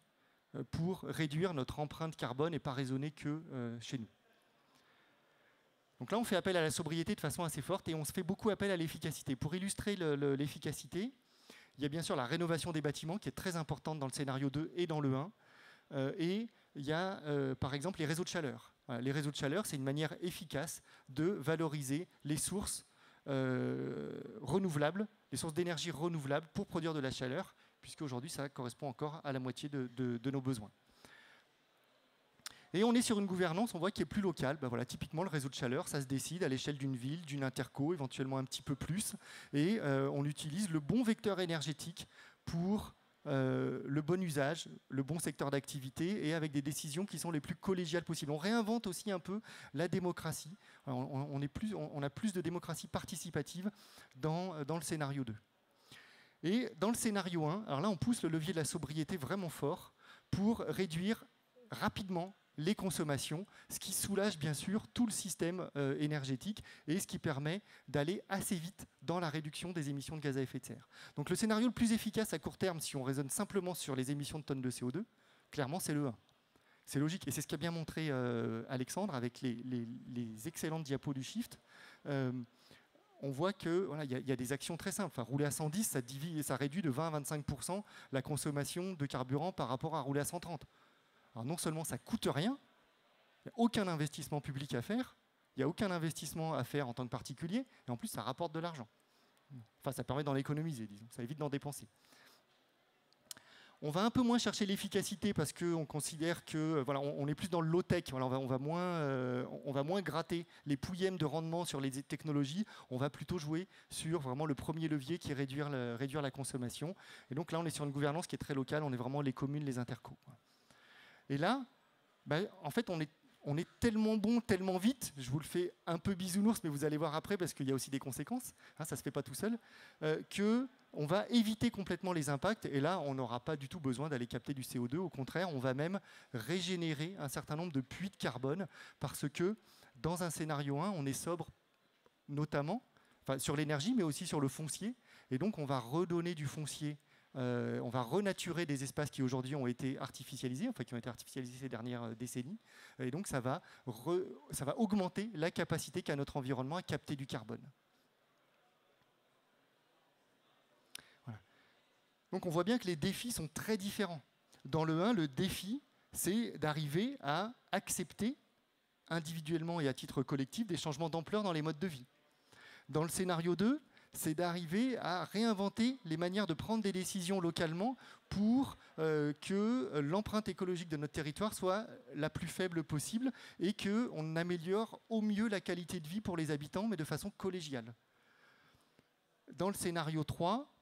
pour réduire notre empreinte carbone et pas raisonner que chez nous. Donc là, on fait appel à la sobriété de façon assez forte et on se fait beaucoup appel à l'efficacité. Pour illustrer l'efficacité, il y a bien sûr la rénovation des bâtiments qui est très importante dans le scénario 2 et dans le 1. Et il y a par exemple les réseaux de chaleur. Voilà, les réseaux de chaleur, c'est une manière efficace de valoriser les sources renouvelables, les sources d'énergie renouvelables pour produire de la chaleur, puisque aujourd'hui ça correspond encore à la moitié de nos besoins. Et on est sur une gouvernance, on voit, qui est plus locale. Voilà, typiquement, le réseau de chaleur, ça se décide à l'échelle d'une ville, d'une interco, éventuellement un petit peu plus. Et on utilise le bon vecteur énergétique pour le bon usage, le bon secteur d'activité et avec des décisions qui sont les plus collégiales possibles. On réinvente aussi un peu la démocratie. On a plus de démocratie participative dans le scénario 2. Et dans le scénario 1, alors là, on pousse le levier de la sobriété vraiment fort pour réduire rapidement les consommations, ce qui soulage bien sûr tout le système énergétique et ce qui permet d'aller assez vite dans la réduction des émissions de gaz à effet de serre. Donc le scénario le plus efficace à court terme, si on raisonne simplement sur les émissions de tonnes de CO2, clairement c'est le 1. C'est logique et c'est ce qu'a bien montré Alexandre avec les excellentes diapos du Shift. On voit qu'il voilà, y a des actions très simples. Enfin, rouler à 110, ça réduit de 20 à 25% la consommation de carburant par rapport à rouler à 130. Alors non seulement ça ne coûte rien, il n'y a aucun investissement public à faire, il n'y a aucun investissement à faire en tant que particulier, et en plus ça rapporte de l'argent. Enfin, ça permet d'en économiser, disons, ça évite d'en dépenser. On va un peu moins chercher l'efficacité parce qu'on considère que voilà, on est plus dans le low-tech. Voilà, on va moins gratter les pouillèmes de rendement sur les technologies. On va plutôt jouer sur vraiment le premier levier qui est réduire la consommation. Et donc là, on est sur une gouvernance qui est très locale. On est vraiment les communes, les intercos. Et là, en fait, on est tellement bon, tellement vite, je vous le fais un peu bisounours, mais vous allez voir après, parce qu'il y a aussi des conséquences, hein, ça ne se fait pas tout seul, qu'on va éviter complètement les impacts, et là, on n'aura pas du tout besoin d'aller capter du CO2, au contraire, on va même régénérer un certain nombre de puits de carbone, parce que dans un scénario 1, on est sobre notamment, sur l'énergie, mais aussi sur le foncier, Et donc, on va redonner du foncier, on va renaturer des espaces qui aujourd'hui ont été artificialisés, enfin qui ont été artificialisés ces dernières décennies. Et donc, ça va augmenter la capacité qu'a notre environnement à capter du carbone. Voilà. Donc, on voit bien que les défis sont très différents. Dans le 1, le défi, c'est d'arriver à accepter individuellement et à titre collectif des changements d'ampleur dans les modes de vie. Dans le scénario 2, c'est d'arriver à réinventer les manières de prendre des décisions localement pour que l'empreinte écologique de notre territoire soit la plus faible possible et qu'on améliore au mieux la qualité de vie pour les habitants, mais de façon collégiale. Dans le scénario 3,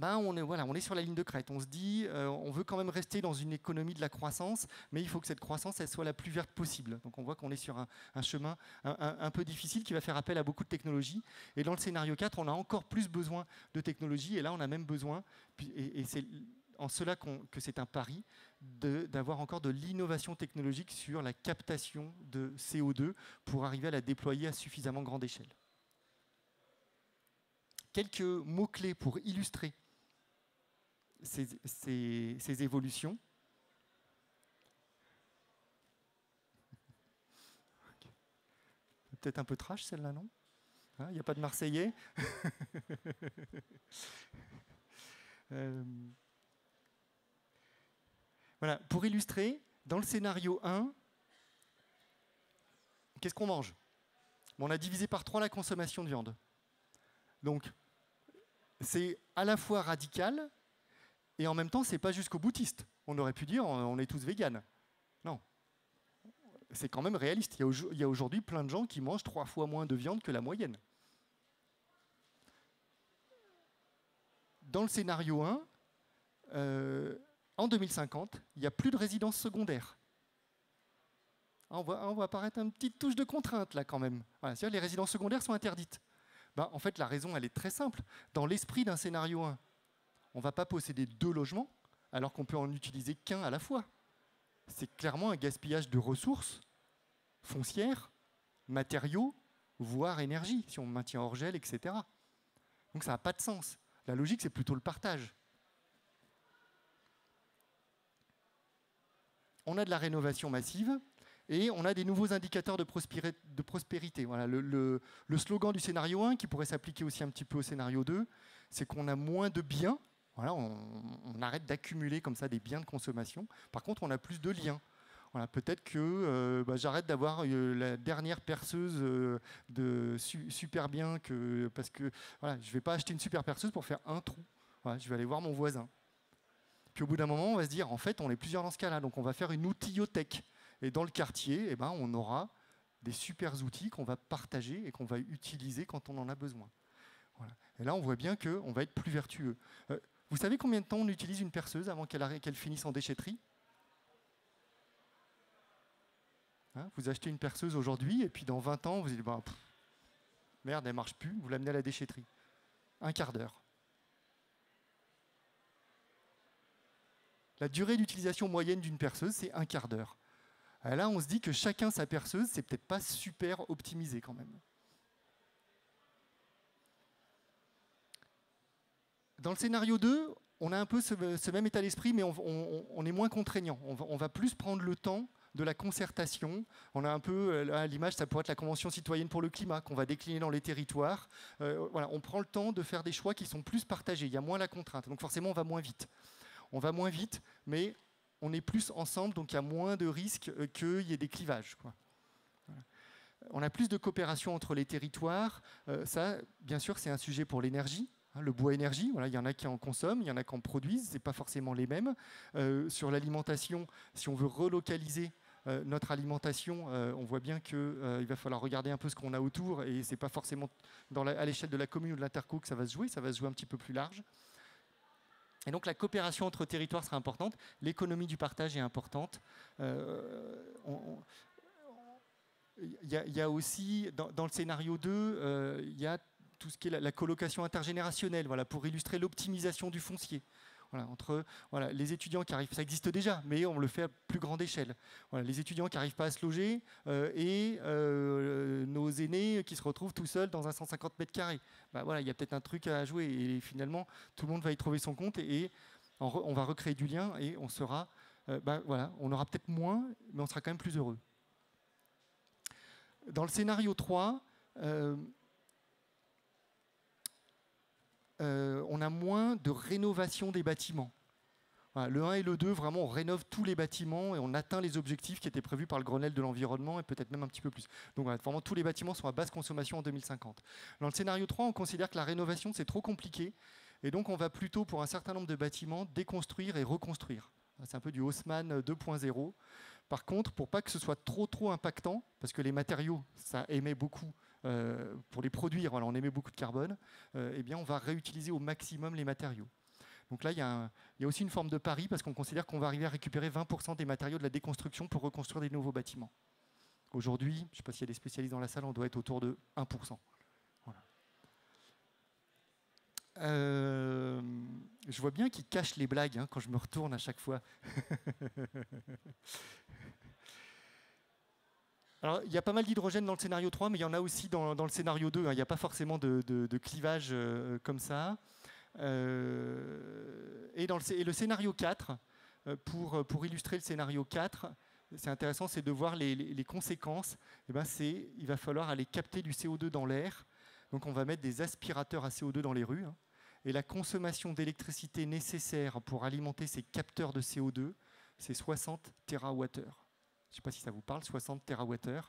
on est sur la ligne de crête. On se dit, on veut quand même rester dans une économie de la croissance, mais il faut que cette croissance elle soit la plus verte possible. Donc on voit qu'on est sur un chemin un peu difficile qui va faire appel à beaucoup de technologies. Et dans le scénario 4, on a encore plus besoin de technologies. Et là, on a même besoin, et c'est en cela que c'est un pari, d'avoir encore de l'innovation technologique sur la captation de CO2 pour arriver à la déployer à suffisamment grande échelle. Quelques mots-clés pour illustrer ces évolutions. Peut-être un peu trash celle-là, non? Il n'y a pas de Marseillais. Voilà, pour illustrer, dans le scénario 1, qu'est-ce qu'on mange? On a divisé par 3 la consommation de viande. Donc, c'est à la fois radical et en même temps, c'est pas jusqu'au boutiste. On aurait pu dire on est tous véganes. Non. C'est quand même réaliste. Il y a aujourd'hui plein de gens qui mangent 3 fois moins de viande que la moyenne. Dans le scénario 1, en 2050, il n'y a plus de résidences secondaires. On voit apparaître une petite touche de contrainte là quand même. Voilà, c'est-à-dire les résidences secondaires sont interdites. En fait, la raison, elle est très simple. Dans l'esprit d'un scénario 1, on ne va pas posséder 2 logements, alors qu'on peut en utiliser qu'un à la fois. C'est clairement un gaspillage de ressources foncières, matériaux, voire énergie, si on maintient hors gel, etc. Donc ça n'a pas de sens. La logique, c'est plutôt le partage. On a de la rénovation massive, et on a des nouveaux indicateurs de prospérité. Voilà, le slogan du scénario 1, qui pourrait s'appliquer aussi un petit peu au scénario 2, c'est qu'on a moins de biens. Voilà, on arrête d'accumuler comme ça des biens de consommation. Par contre, on a plus de liens. Voilà, peut-être que j'arrête d'avoir la dernière perceuse de super bien, parce que voilà, je ne vais pas acheter une super perceuse pour faire un trou. Voilà, je vais aller voir mon voisin. Puis au bout d'un moment, on va se dire, en fait, on est plusieurs dans ce cas-là, donc on va faire une outillothèque. Et dans le quartier, on aura des super outils qu'on va partager et qu'on va utiliser quand on en a besoin. Voilà. Et là, on voit bien qu'on va être plus vertueux. Vous savez combien de temps on utilise une perceuse avant qu'elle finisse en déchetterie? Vous achetez une perceuse aujourd'hui et puis dans 20 ans, vous dites merde, elle ne marche plus, vous l'amenez à la déchetterie. 1/4 d'heure. La durée d'utilisation moyenne d'une perceuse, c'est 1/4 d'heure. Là, on se dit que chacun sa perceuse, c'est peut-être pas super optimisé quand même. Dans le scénario 2, on a un peu ce même état d'esprit, mais on est moins contraignant. On va plus prendre le temps de la concertation. On a un peu, à l'image, ça pourrait être la Convention citoyenne pour le climat, qu'on va décliner dans les territoires. Voilà, on prend le temps de faire des choix qui sont plus partagés. Il y a moins la contrainte. Donc forcément, on va moins vite. On va moins vite, mais on est plus ensemble, donc il y a moins de risques qu'il y ait des clivages, quoi. Voilà. On a plus de coopération entre les territoires. Ça, bien sûr, c'est un sujet pour l'énergie. Le bois énergie, voilà, il y en a qui en consomment, il y en a qui en produisent, ce n'est pas forcément les mêmes. Sur l'alimentation, si on veut relocaliser notre alimentation, on voit bien qu'il va falloir regarder un peu ce qu'on a autour, et ce n'est pas forcément à l'échelle de la commune ou de l'interco que ça va se jouer un petit peu plus large. Et donc la coopération entre territoires sera importante, l'économie du partage est importante. Il y a aussi, dans le scénario 2, il y a tout ce qui est la colocation intergénérationnelle, voilà, pour illustrer l'optimisation du foncier. Voilà, les étudiants qui arrivent, ça existe déjà, mais on le fait à plus grande échelle. Voilà, les étudiants qui n'arrivent pas à se loger et nos aînés qui se retrouvent tout seuls dans un 150 mètres carrés. Bah, voilà, il y a peut-être un truc à jouer et finalement, tout le monde va y trouver son compte et on va recréer du lien et on sera, voilà, on aura peut-être moins, mais on sera quand même plus heureux. Dans le scénario 3, on a moins de rénovation des bâtiments. Voilà, le 1 et le 2, vraiment, on rénove tous les bâtiments et on atteint les objectifs qui étaient prévus par le Grenelle de l'environnement et peut-être même un petit peu plus. Donc voilà, vraiment, tous les bâtiments sont à basse consommation en 2050. Dans le scénario 3, on considère que la rénovation, c'est trop compliqué et donc on va plutôt, pour un certain nombre de bâtiments, déconstruire et reconstruire. C'est un peu du Haussmann 2.0. Par contre, pour pas que ce soit trop impactant, parce que les matériaux, ça émet beaucoup, pour les produire, voilà, on émet beaucoup de carbone, eh bien, on va réutiliser au maximum les matériaux. Donc là, il y a aussi une forme de pari, parce qu'on considère qu'on va arriver à récupérer 20% des matériaux de la déconstruction pour reconstruire des nouveaux bâtiments. Aujourd'hui, je ne sais pas s'il y a des spécialistes dans la salle, on doit être autour de 1%. Voilà. Je vois bien qu'ils cachent les blagues quand je me retourne à chaque fois. Alors, il y a pas mal d'hydrogène dans le scénario 3, mais il y en a aussi dans le scénario 2. Il n'y a pas forcément de clivage comme ça. Et le scénario 4, pour illustrer le scénario 4, c'est intéressant, c'est de voir les conséquences. Eh ben, il va falloir aller capter du CO2 dans l'air. Donc on va mettre des aspirateurs à CO2 dans les rues. Et la consommation d'électricité nécessaire pour alimenter ces capteurs de CO2, c'est 60 TWh. Je ne sais pas si ça vous parle, 60 TWh.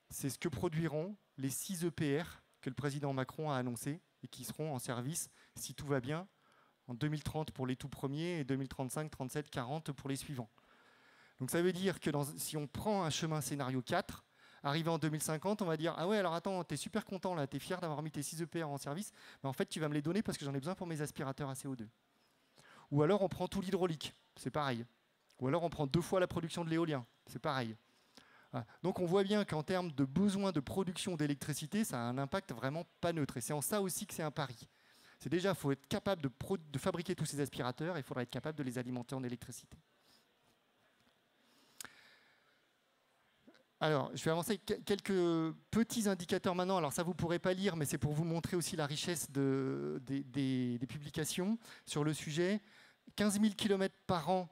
C'est ce que produiront les 6 EPR que le président Macron a annoncé et qui seront en service, si tout va bien, en 2030 pour les tout premiers et 2035, 37, 40 pour les suivants. Donc ça veut dire que si on prend un chemin scénario 4, arrivé en 2050, on va dire « Ah ouais, alors attends, t'es super content là, t'es fier d'avoir mis tes 6 EPR en service, mais en fait tu vas me les donner parce que j'en ai besoin pour mes aspirateurs à CO2. » Ou alors on prend tout l'hydraulique, c'est pareil. Ou alors on prend 2 fois la production de l'éolien, c'est pareil. Voilà. Donc on voit bien qu'en termes de besoin de production d'électricité, ça a un impact vraiment pas neutre. Et c'est en ça aussi que c'est un pari. C'est déjà, il faut être capable de fabriquer tous ces aspirateurs et il faudra être capable de les alimenter en électricité. Alors, je vais avancer quelques petits indicateurs maintenant. Alors ça, vous ne pourrez pas lire, mais c'est pour vous montrer aussi la richesse des publications sur le sujet. 15 000 km par an,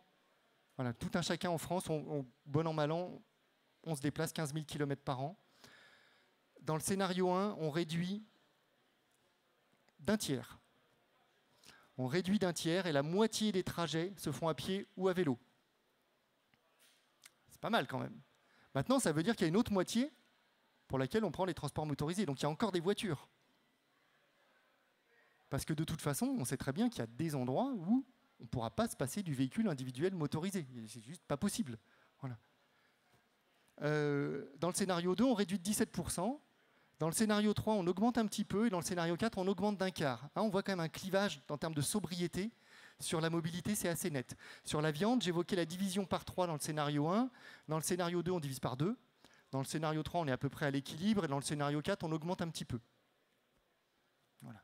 voilà, tout un chacun en France, bon an, mal an, on se déplace 15 000 km par an. Dans le scénario 1, on réduit d'un tiers. On réduit d'un tiers et la moitié des trajets se font à pied ou à vélo. C'est pas mal quand même. Maintenant, ça veut dire qu'il y a une autre moitié pour laquelle on prend les transports motorisés. Donc il y a encore des voitures. Parce que de toute façon, on sait très bien qu'il y a des endroits où on ne pourra pas se passer du véhicule individuel motorisé. C'est juste pas possible. Voilà. Dans le scénario 2, on réduit de 17%. Dans le scénario 3, on augmente un petit peu. Et dans le scénario 4, on augmente d'un quart. Hein, on voit quand même un clivage en termes de sobriété. Sur la mobilité, c'est assez net. Sur la viande, j'évoquais la division par 3 dans le scénario 1. Dans le scénario 2, on divise par 2. Dans le scénario 3, on est à peu près à l'équilibre. Et dans le scénario 4, on augmente un petit peu. Voilà.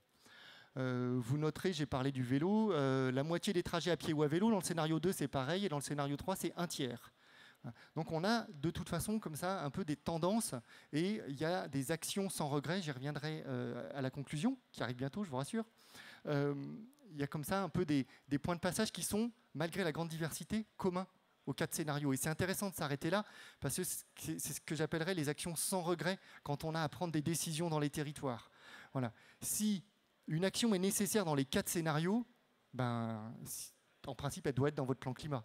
Vous noterez, j'ai parlé du vélo. La moitié des trajets à pied ou à vélo, dans le scénario 2, c'est pareil. Et dans le scénario 3, c'est un tiers. Donc on a de toute façon comme ça un peu des tendances et il y a des actions sans regret, j'y reviendrai à la conclusion qui arrive bientôt, je vous rassure. Il y a comme ça un peu des points de passage qui sont, malgré la grande diversité, communs aux 4 scénarios. Et c'est intéressant de s'arrêter là parce que c'est ce que j'appellerais les actions sans regret quand on a à prendre des décisions dans les territoires. Voilà. Si une action est nécessaire dans les 4 scénarios, en principe elle doit être dans votre plan climat.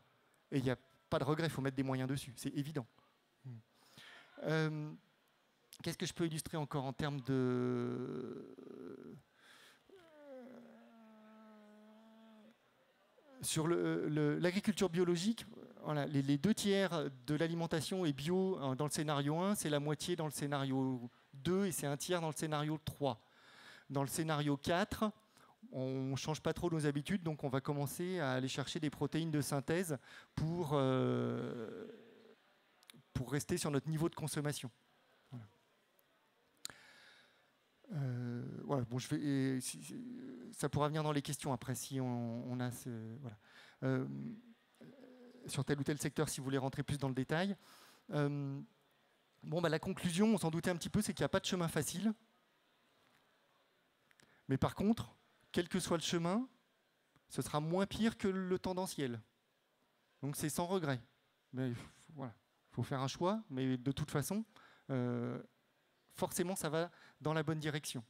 Et il y a pas de regret, il faut mettre des moyens dessus, c'est évident. Qu'est-ce que je peux illustrer encore en termes de... Sur l'agriculture biologique, voilà, les 2 tiers de l'alimentation est bio dans le scénario 1, c'est la moitié dans le scénario 2 et c'est un tiers dans le scénario 3. Dans le scénario 4, on ne change pas trop nos habitudes, donc on va commencer à aller chercher des protéines de synthèse pour rester sur notre niveau de consommation. Voilà. Voilà, bon, ça pourra venir dans les questions après si on a voilà. Sur tel ou tel secteur si vous voulez rentrer plus dans le détail. La conclusion, on s'en doutait un petit peu, c'est qu'il n'y a pas de chemin facile. Mais par contre, quel que soit le chemin, ce sera moins pire que le tendanciel. Donc c'est sans regret. Mais voilà, faut faire un choix, mais de toute façon, forcément, ça va dans la bonne direction.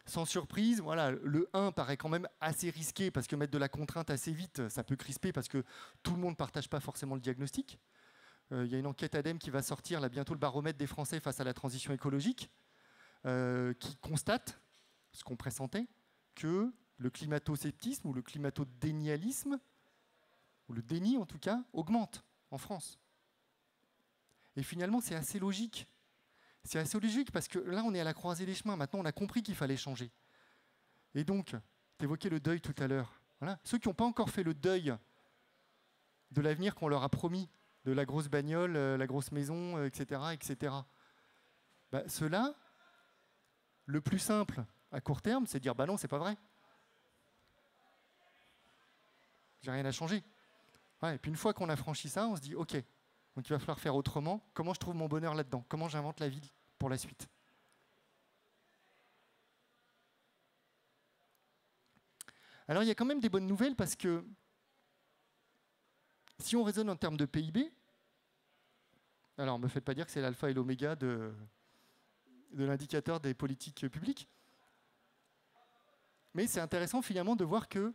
Sans surprise, voilà, le 1 paraît quand même assez risqué parce que mettre de la contrainte assez vite, ça peut crisper parce que tout le monde ne partage pas forcément le diagnostic. Il y a une enquête ADEME qui va sortir là, bientôt, le baromètre des Français face à la transition écologique, qui constate ce qu'on pressentait, que le climato-sceptisme ou le climato-dénialisme, ou le déni en tout cas, augmente en France. Et finalement, c'est assez logique. C'est assez logique parce que là, on est à la croisée des chemins. Maintenant, on a compris qu'il fallait changer. Et donc, tu évoquais le deuil tout à l'heure. Voilà. Ceux qui n'ont pas encore fait le deuil de l'avenir qu'on leur a promis, de la grosse bagnole, la grosse maison, etc., etc. Ceux-là, le plus simple à court terme, c'est de dire « bah non, c'est pas vrai. J'ai rien à changer. » Ouais, et puis une fois qu'on a franchi ça, on se dit « ok, donc il va falloir faire autrement. Comment je trouve mon bonheur là-dedans? Comment j'invente la vie pour la suite ?» Alors il y a quand même des bonnes nouvelles parce que si on raisonne en termes de PIB, alors ne me faites pas dire que c'est l'alpha et l'oméga de l'indicateur des politiques publiques, mais c'est intéressant finalement de voir que,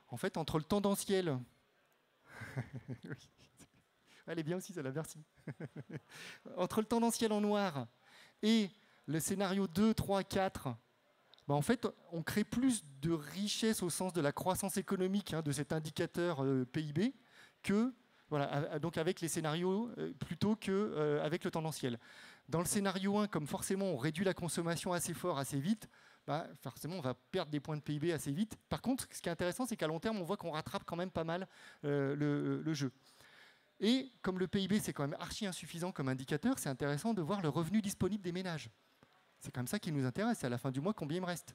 en fait, entre le tendanciel, elle est bien aussi celle-là, merci, entre le tendanciel en noir et le scénario 2, 3, 4, en fait, on crée plus de richesse au sens de la croissance économique de cet indicateur PIB que, voilà, donc avec les scénarios plutôt qu'avec le tendanciel. Dans le scénario 1, comme forcément on réduit la consommation assez fort, assez vite, forcément on va perdre des points de PIB assez vite. Par contre, ce qui est intéressant, c'est qu'à long terme, on voit qu'on rattrape quand même pas mal le jeu. Et comme le PIB, c'est quand même archi insuffisant comme indicateur, c'est intéressant de voir le revenu disponible des ménages. C'est comme ça qui nous intéresse, c'est à la fin du mois combien il me reste.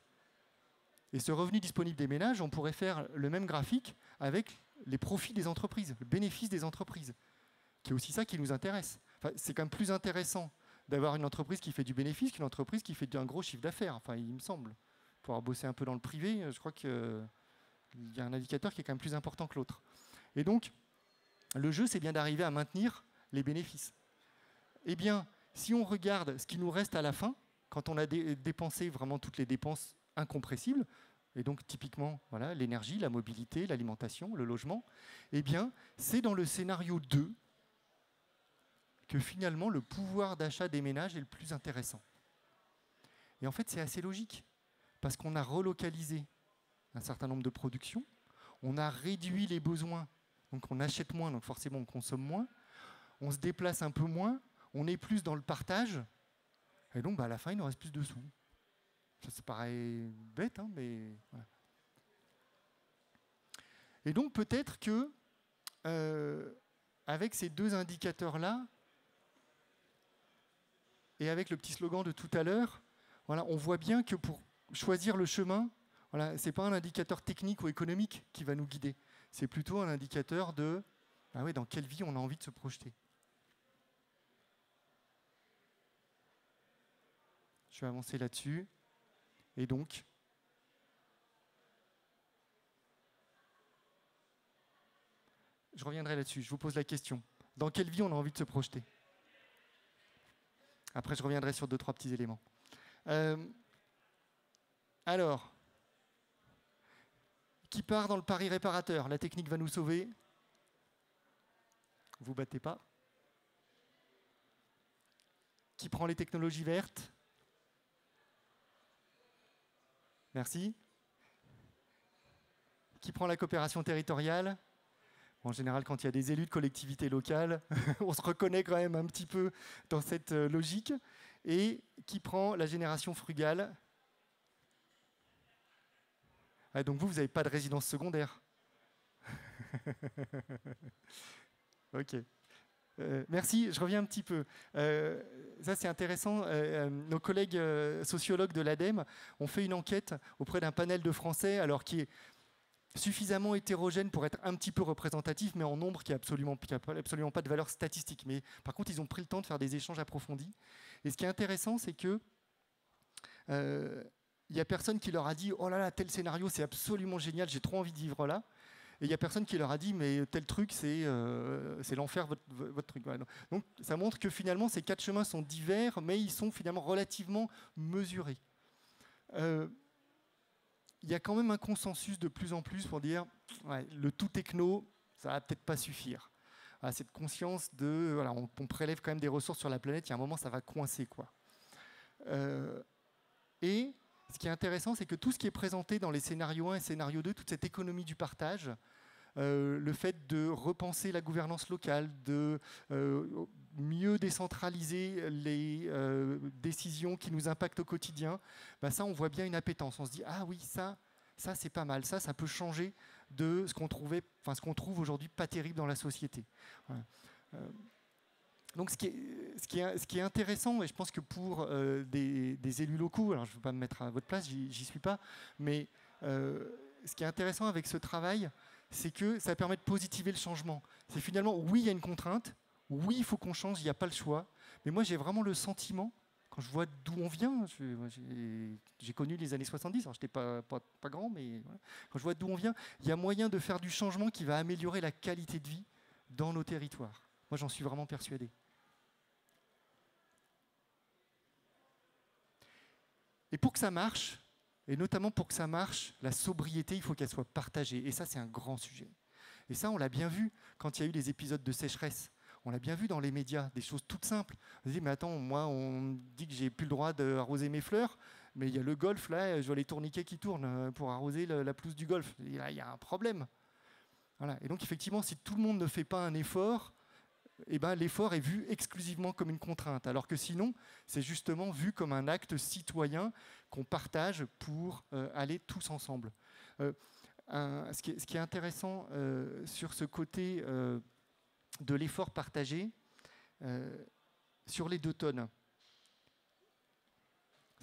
Et ce revenu disponible des ménages, on pourrait faire le même graphique avec les profits des entreprises, le bénéfice des entreprises, qui est aussi ça qui nous intéresse. Enfin, c'est quand même plus intéressant d'avoir une entreprise qui fait du bénéfice qu'une entreprise qui fait un gros chiffre d'affaires, enfin, il me semble. Pour avoir bossé un peu dans le privé, je crois qu'il y a un indicateur qui est quand même plus important que l'autre. Et donc, le jeu, c'est bien d'arriver à maintenir les bénéfices. Eh bien, si on regarde ce qui nous reste à la fin, quand on a dépensé vraiment toutes les dépenses incompressibles, et donc typiquement voilà, l'énergie, la mobilité, l'alimentation, le logement, eh bien, c'est dans le scénario 2 que finalement le pouvoir d'achat des ménages est le plus intéressant. Et en fait, c'est assez logique, parce qu'on a relocalisé un certain nombre de productions, on a réduit les besoins, donc on achète moins, donc forcément on consomme moins, on se déplace un peu moins, on est plus dans le partage, et donc à la fin il nous reste plus de sous. Ça paraît bête, mais voilà. Et donc peut-être que avec ces deux indicateurs-là, et avec le petit slogan de tout à l'heure, voilà, on voit bien que pour choisir le chemin, voilà, ce n'est pas un indicateur technique ou économique qui va nous guider. C'est plutôt un indicateur de dans quelle vie on a envie de se projeter. Je vais avancer là-dessus. Et donc, je reviendrai là-dessus. Je vous pose la question. Dans quelle vie on a envie de se projeter? Après, je reviendrai sur 2-3 petits éléments. Alors, qui part dans le pari réparateur? La technique va nous sauver. Vous battez pas. Qui prend les technologies vertes? Merci. Qui prend la coopération territoriale? En général, quand il y a des élus de collectivités locales, on se reconnaît quand même un petit peu dans cette logique. Et qui prend la génération frugale? Donc vous n'avez pas de résidence secondaire. Ok. Merci, je reviens un petit peu. ça c'est intéressant. Nos collègues sociologues de l'ADEME ont fait une enquête auprès d'un panel de Français, alors qui est suffisamment hétérogène pour être un petit peu représentatif, mais en nombre qui n'a absolument pas de valeur statistique. Mais par contre, ils ont pris le temps de faire des échanges approfondis. Et ce qui est intéressant, c'est que il n'y a personne qui leur a dit « Oh là là, tel scénario, c'est absolument génial, j'ai trop envie de vivre là ». Et il n'y a personne qui leur a dit « Mais tel truc, c'est l'enfer, votre truc ». Voilà. Donc ça montre que finalement, ces 4 chemins sont divers, mais ils sont finalement relativement mesurés. Il y a quand même un consensus de plus en plus pour dire ouais, le tout techno, ça va peut-être pas suffire. Voilà, cette conscience de voilà, on prélève quand même des ressources sur la planète, il y a un moment ça va coincer quoi. Et ce qui est intéressant, c'est que tout ce qui est présenté dans les scénarios 1 et scénario 2, toute cette économie du partage, le fait de repenser la gouvernance locale, de mieux décentraliser les décisions qui nous impactent au quotidien, bah ça, on voit bien une appétence. On se dit, ah oui, ça c'est pas mal. Ça peut changer de ce qu'on trouve aujourd'hui pas terrible dans la société. Voilà. Donc, ce qui est intéressant, et je pense que pour des élus locaux, alors je ne veux pas me mettre à votre place, j'y suis pas, mais ce qui est intéressant avec ce travail, c'est que ça permet de positiver le changement. C'est finalement, oui, il y a une contrainte, oui, il faut qu'on change, il n'y a pas le choix, mais moi, j'ai vraiment le sentiment, quand je vois d'où on vient, j'ai connu les années 70, alors je n'étais pas grand, mais voilà, quand je vois d'où on vient, il y a moyen de faire du changement qui va améliorer la qualité de vie dans nos territoires. Moi, j'en suis vraiment persuadé. Et pour que ça marche, et notamment pour que ça marche, la sobriété, il faut qu'elle soit partagée. Et ça, c'est un grand sujet. Et ça, on l'a bien vu quand il y a eu des épisodes de sécheresse. On l'a bien vu dans les médias, des choses toutes simples. On se dit, mais attends, moi, on me dit que j'ai plus le droit d'arroser mes fleurs, mais il y a le golf, là, je vois les tourniquets qui tournent pour arroser la pelouse du golf. Et là, il y a un problème. Voilà. Et donc, effectivement, si tout le monde ne fait pas un effort, eh ben, l'effort est vu exclusivement comme une contrainte, alors que sinon, c'est justement vu comme un acte citoyen qu'on partage pour aller tous ensemble. Ce qui est intéressant sur ce côté de l'effort partagé, sur les 2 tonnes,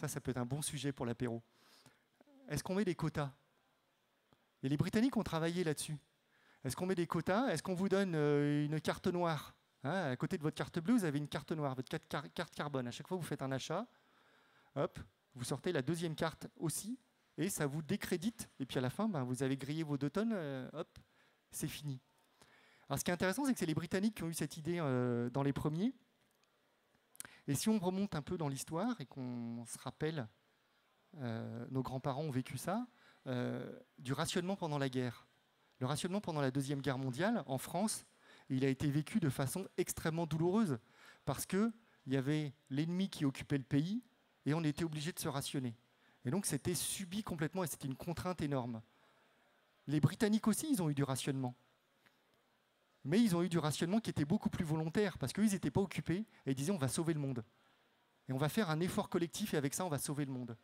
ça peut être un bon sujet pour l'apéro. Est-ce qu'on met des quotas? Et les Britanniques ont travaillé là-dessus. Est-ce qu'on met des quotas? Est-ce qu'on vous donne une carte noire? À côté de votre carte bleue, vous avez une carte noire, votre carte carbone. À chaque fois que vous faites un achat, hop, vous sortez la 2e carte aussi, et ça vous décrédite. Et puis à la fin, vous avez grillé vos 2 tonnes, hop, c'est fini. Alors ce qui est intéressant, c'est que c'est les Britanniques qui ont eu cette idée dans les premiers. Et si on remonte un peu dans l'histoire et qu'on se rappelle, nos grands-parents ont vécu ça, du rationnement pendant la guerre. Le rationnement pendant la 2e Guerre mondiale, en France, il a été vécu de façon extrêmement douloureuse parce qu'il y avait l'ennemi qui occupait le pays et on était obligé de se rationner. Et donc c'était subi complètement et c'était une contrainte énorme. Les Britanniques aussi, ils ont eu du rationnement. Mais ils ont eu du rationnement qui était beaucoup plus volontaire parce qu'ils n'étaient pas occupés et ils disaient on va sauver le monde. Et on va faire un effort collectif et avec ça on va sauver le monde.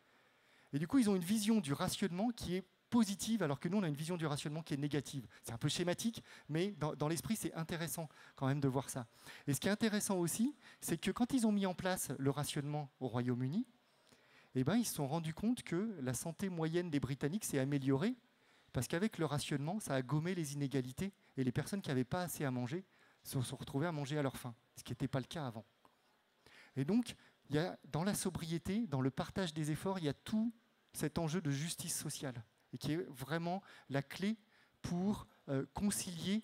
Et du coup ils ont une vision du rationnement qui est positive, alors que nous, on a une vision du rationnement qui est négative. C'est un peu schématique, mais dans l'esprit, c'est intéressant quand même de voir ça. Et ce qui est intéressant aussi, c'est que quand ils ont mis en place le rationnement au Royaume-Uni, eh ben, ils se sont rendus compte que la santé moyenne des Britanniques s'est améliorée, parce qu'avec le rationnement, ça a gommé les inégalités, et les personnes qui n'avaient pas assez à manger se sont retrouvées à manger à leur faim, ce qui n'était pas le cas avant. Et donc, il y a, dans la sobriété, dans le partage des efforts, il y a tout cet enjeu de justice sociale, et qui est vraiment la clé pour concilier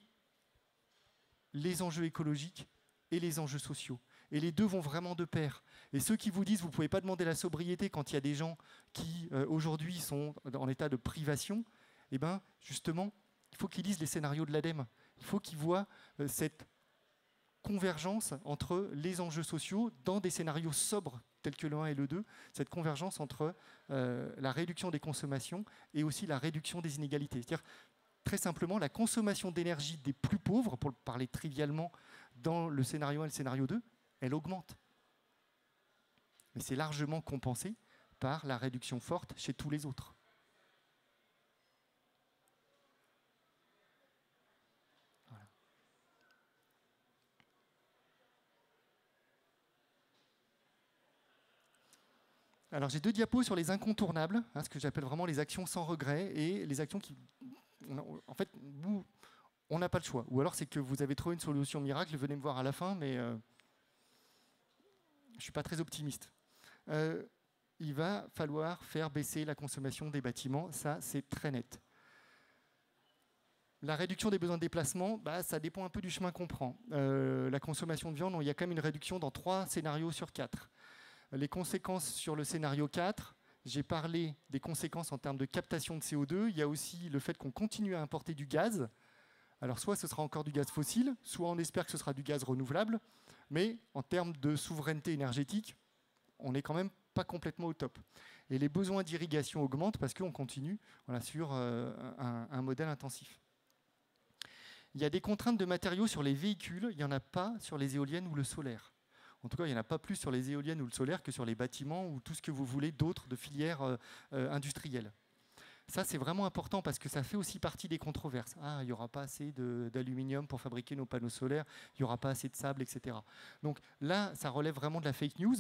les enjeux écologiques et les enjeux sociaux. Et les deux vont vraiment de pair. Et ceux qui vous disent que vous ne pouvez pas demander la sobriété quand il y a des gens qui, aujourd'hui, sont en état de privation, eh ben, justement, il faut qu'ils lisent les scénarios de l'ADEME. Il faut qu'ils voient cette convergence entre les enjeux sociaux dans des scénarios sobres tels que le 1 et le 2, cette convergence entre la réduction des consommations et aussi la réduction des inégalités. C'est-à-dire, très simplement, la consommation d'énergie des plus pauvres, pour parler trivialement, dans le scénario 1 et le scénario 2, elle augmente. Mais c'est largement compensé par la réduction forte chez tous les autres. Alors j'ai 2 diapos sur les incontournables, hein, ce que j'appelle vraiment les actions sans regret et les actions qui, en fait, on n'a pas le choix. Ou alors c'est que vous avez trouvé une solution miracle, venez me voir à la fin, mais je ne suis pas très optimiste. Il va falloir faire baisser la consommation des bâtiments, ça c'est très net. La réduction des besoins de déplacement, ça dépend un peu du chemin qu'on prend. La consommation de viande, il y a quand même une réduction dans 3 scénarios sur 4. Les conséquences sur le scénario 4, j'ai parlé des conséquences en termes de captation de CO2. Il y a aussi le fait qu'on continue à importer du gaz. Alors soit ce sera encore du gaz fossile, soit on espère que ce sera du gaz renouvelable. Mais en termes de souveraineté énergétique, on n'est quand même pas complètement au top. Et les besoins d'irrigation augmentent parce qu'on continue sur un modèle intensif. Il y a des contraintes de matériaux sur les véhicules, il n'y en a pas sur les éoliennes ou le solaire. En tout cas, il n'y en a pas plus sur les éoliennes ou le solaire que sur les bâtiments ou tout ce que vous voulez d'autres de filières industrielles. Ça, c'est vraiment important parce que ça fait aussi partie des controverses. Ah, il n'y aura pas assez d'aluminium pour fabriquer nos panneaux solaires, il n'y aura pas assez de sable, etc. Donc là, ça relève vraiment de la fake news.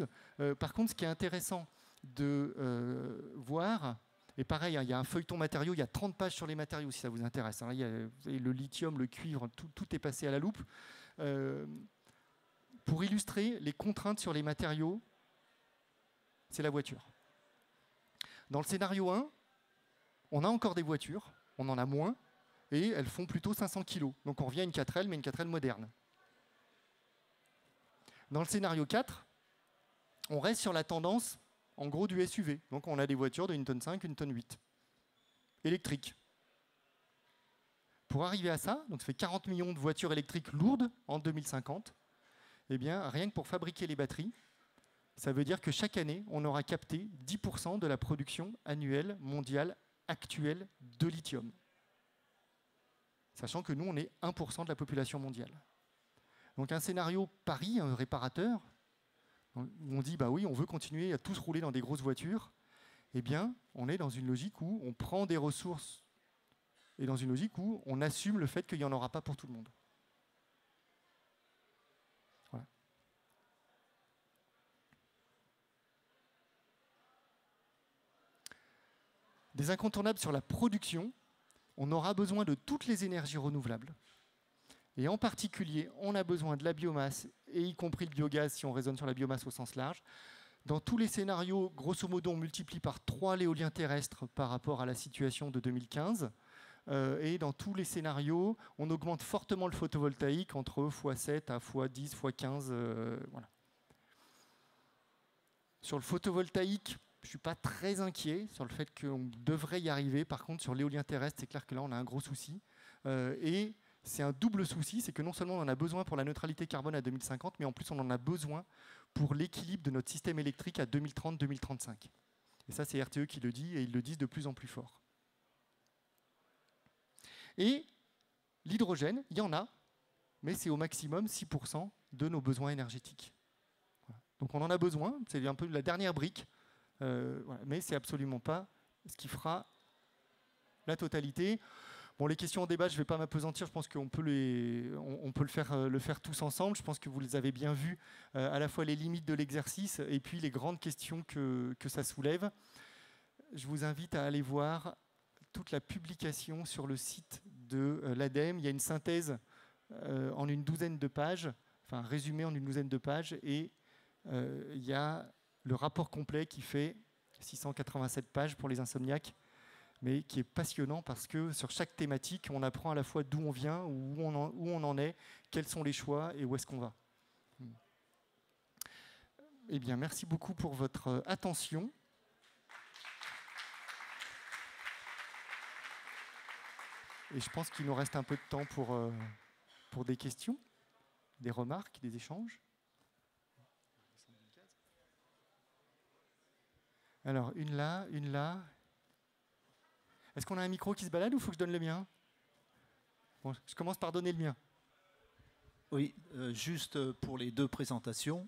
Par contre, ce qui est intéressant de voir... Et pareil, il y a un feuilleton matériaux, il y a 30 pages sur les matériaux si ça vous intéresse. Il y a le lithium, le cuivre, tout est passé à la loupe. Pour illustrer les contraintes sur les matériaux, c'est la voiture. Dans le scénario 1, on a encore des voitures, on en a moins, et elles font plutôt 500 kg. Donc on revient à une 4L, mais une 4L moderne. Dans le scénario 4, on reste sur la tendance en gros du SUV. Donc on a des voitures de 1,5 tonne, 1,8 tonne, électriques. Pour arriver à ça, donc ça fait 40 millions de voitures électriques lourdes en 2050, eh bien, rien que pour fabriquer les batteries, ça veut dire que chaque année, on aura capté 10% de la production annuelle mondiale actuelle de lithium. Sachant que nous, on est 1% de la population mondiale. Donc un scénario Paris, un réparateur, on dit, bah oui, on veut continuer à tous rouler dans des grosses voitures, eh bien, on est dans une logique où on prend des ressources et dans une logique où on assume le fait qu'il n'y en aura pas pour tout le monde. Voilà. Des incontournables sur la production, on aura besoin de toutes les énergies renouvelables. Et en particulier, on a besoin de la biomasse, et y compris le biogaz si on raisonne sur la biomasse au sens large. Dans tous les scénarios, grosso modo, on multiplie par 3 l'éolien terrestre par rapport à la situation de 2015. Et dans tous les scénarios, on augmente fortement le photovoltaïque entre x7 à x10, x15. Voilà. Sur le photovoltaïque, je ne suis pas très inquiet sur le fait qu'on devrait y arriver. Par contre, sur l'éolien terrestre, c'est clair que là, on a un gros souci. Et c'est un double souci, c'est que non seulement on en a besoin pour la neutralité carbone à 2050, mais en plus on en a besoin pour l'équilibre de notre système électrique à 2030-2035. Et ça, c'est RTE qui le dit, et ils le disent de plus en plus fort. Et l'hydrogène, il y en a, mais c'est au maximum 6% de nos besoins énergétiques. Voilà. Donc on en a besoin, c'est un peu la dernière brique, voilà, mais ce n'est absolument pas ce qui fera la totalité. Bon, les questions en débat, je ne vais pas m'appesantir, je pense qu'on peut, on peut le faire tous ensemble. Je pense que vous les avez bien vues, à la fois les limites de l'exercice et puis les grandes questions que ça soulève. Je vous invite à aller voir toute la publication sur le site de l'ADEME. Il y a une synthèse en une douzaine de pages, enfin résumé en une douzaine de pages, et il y a le rapport complet qui fait 687 pages pour les insomniaques, mais qui est passionnant parce que sur chaque thématique, on apprend à la fois d'où on vient, où on en est, quels sont les choix et où est-ce qu'on va. Eh bien, merci beaucoup pour votre attention. Et je pense qu'il nous reste un peu de temps pour des questions, des remarques, des échanges. Alors, une là, une là. Est-ce qu'on a un micro qui se balade ou il faut que je donne le mien? Bon, je commence par donner le mien. Oui, juste pour les 2 présentations,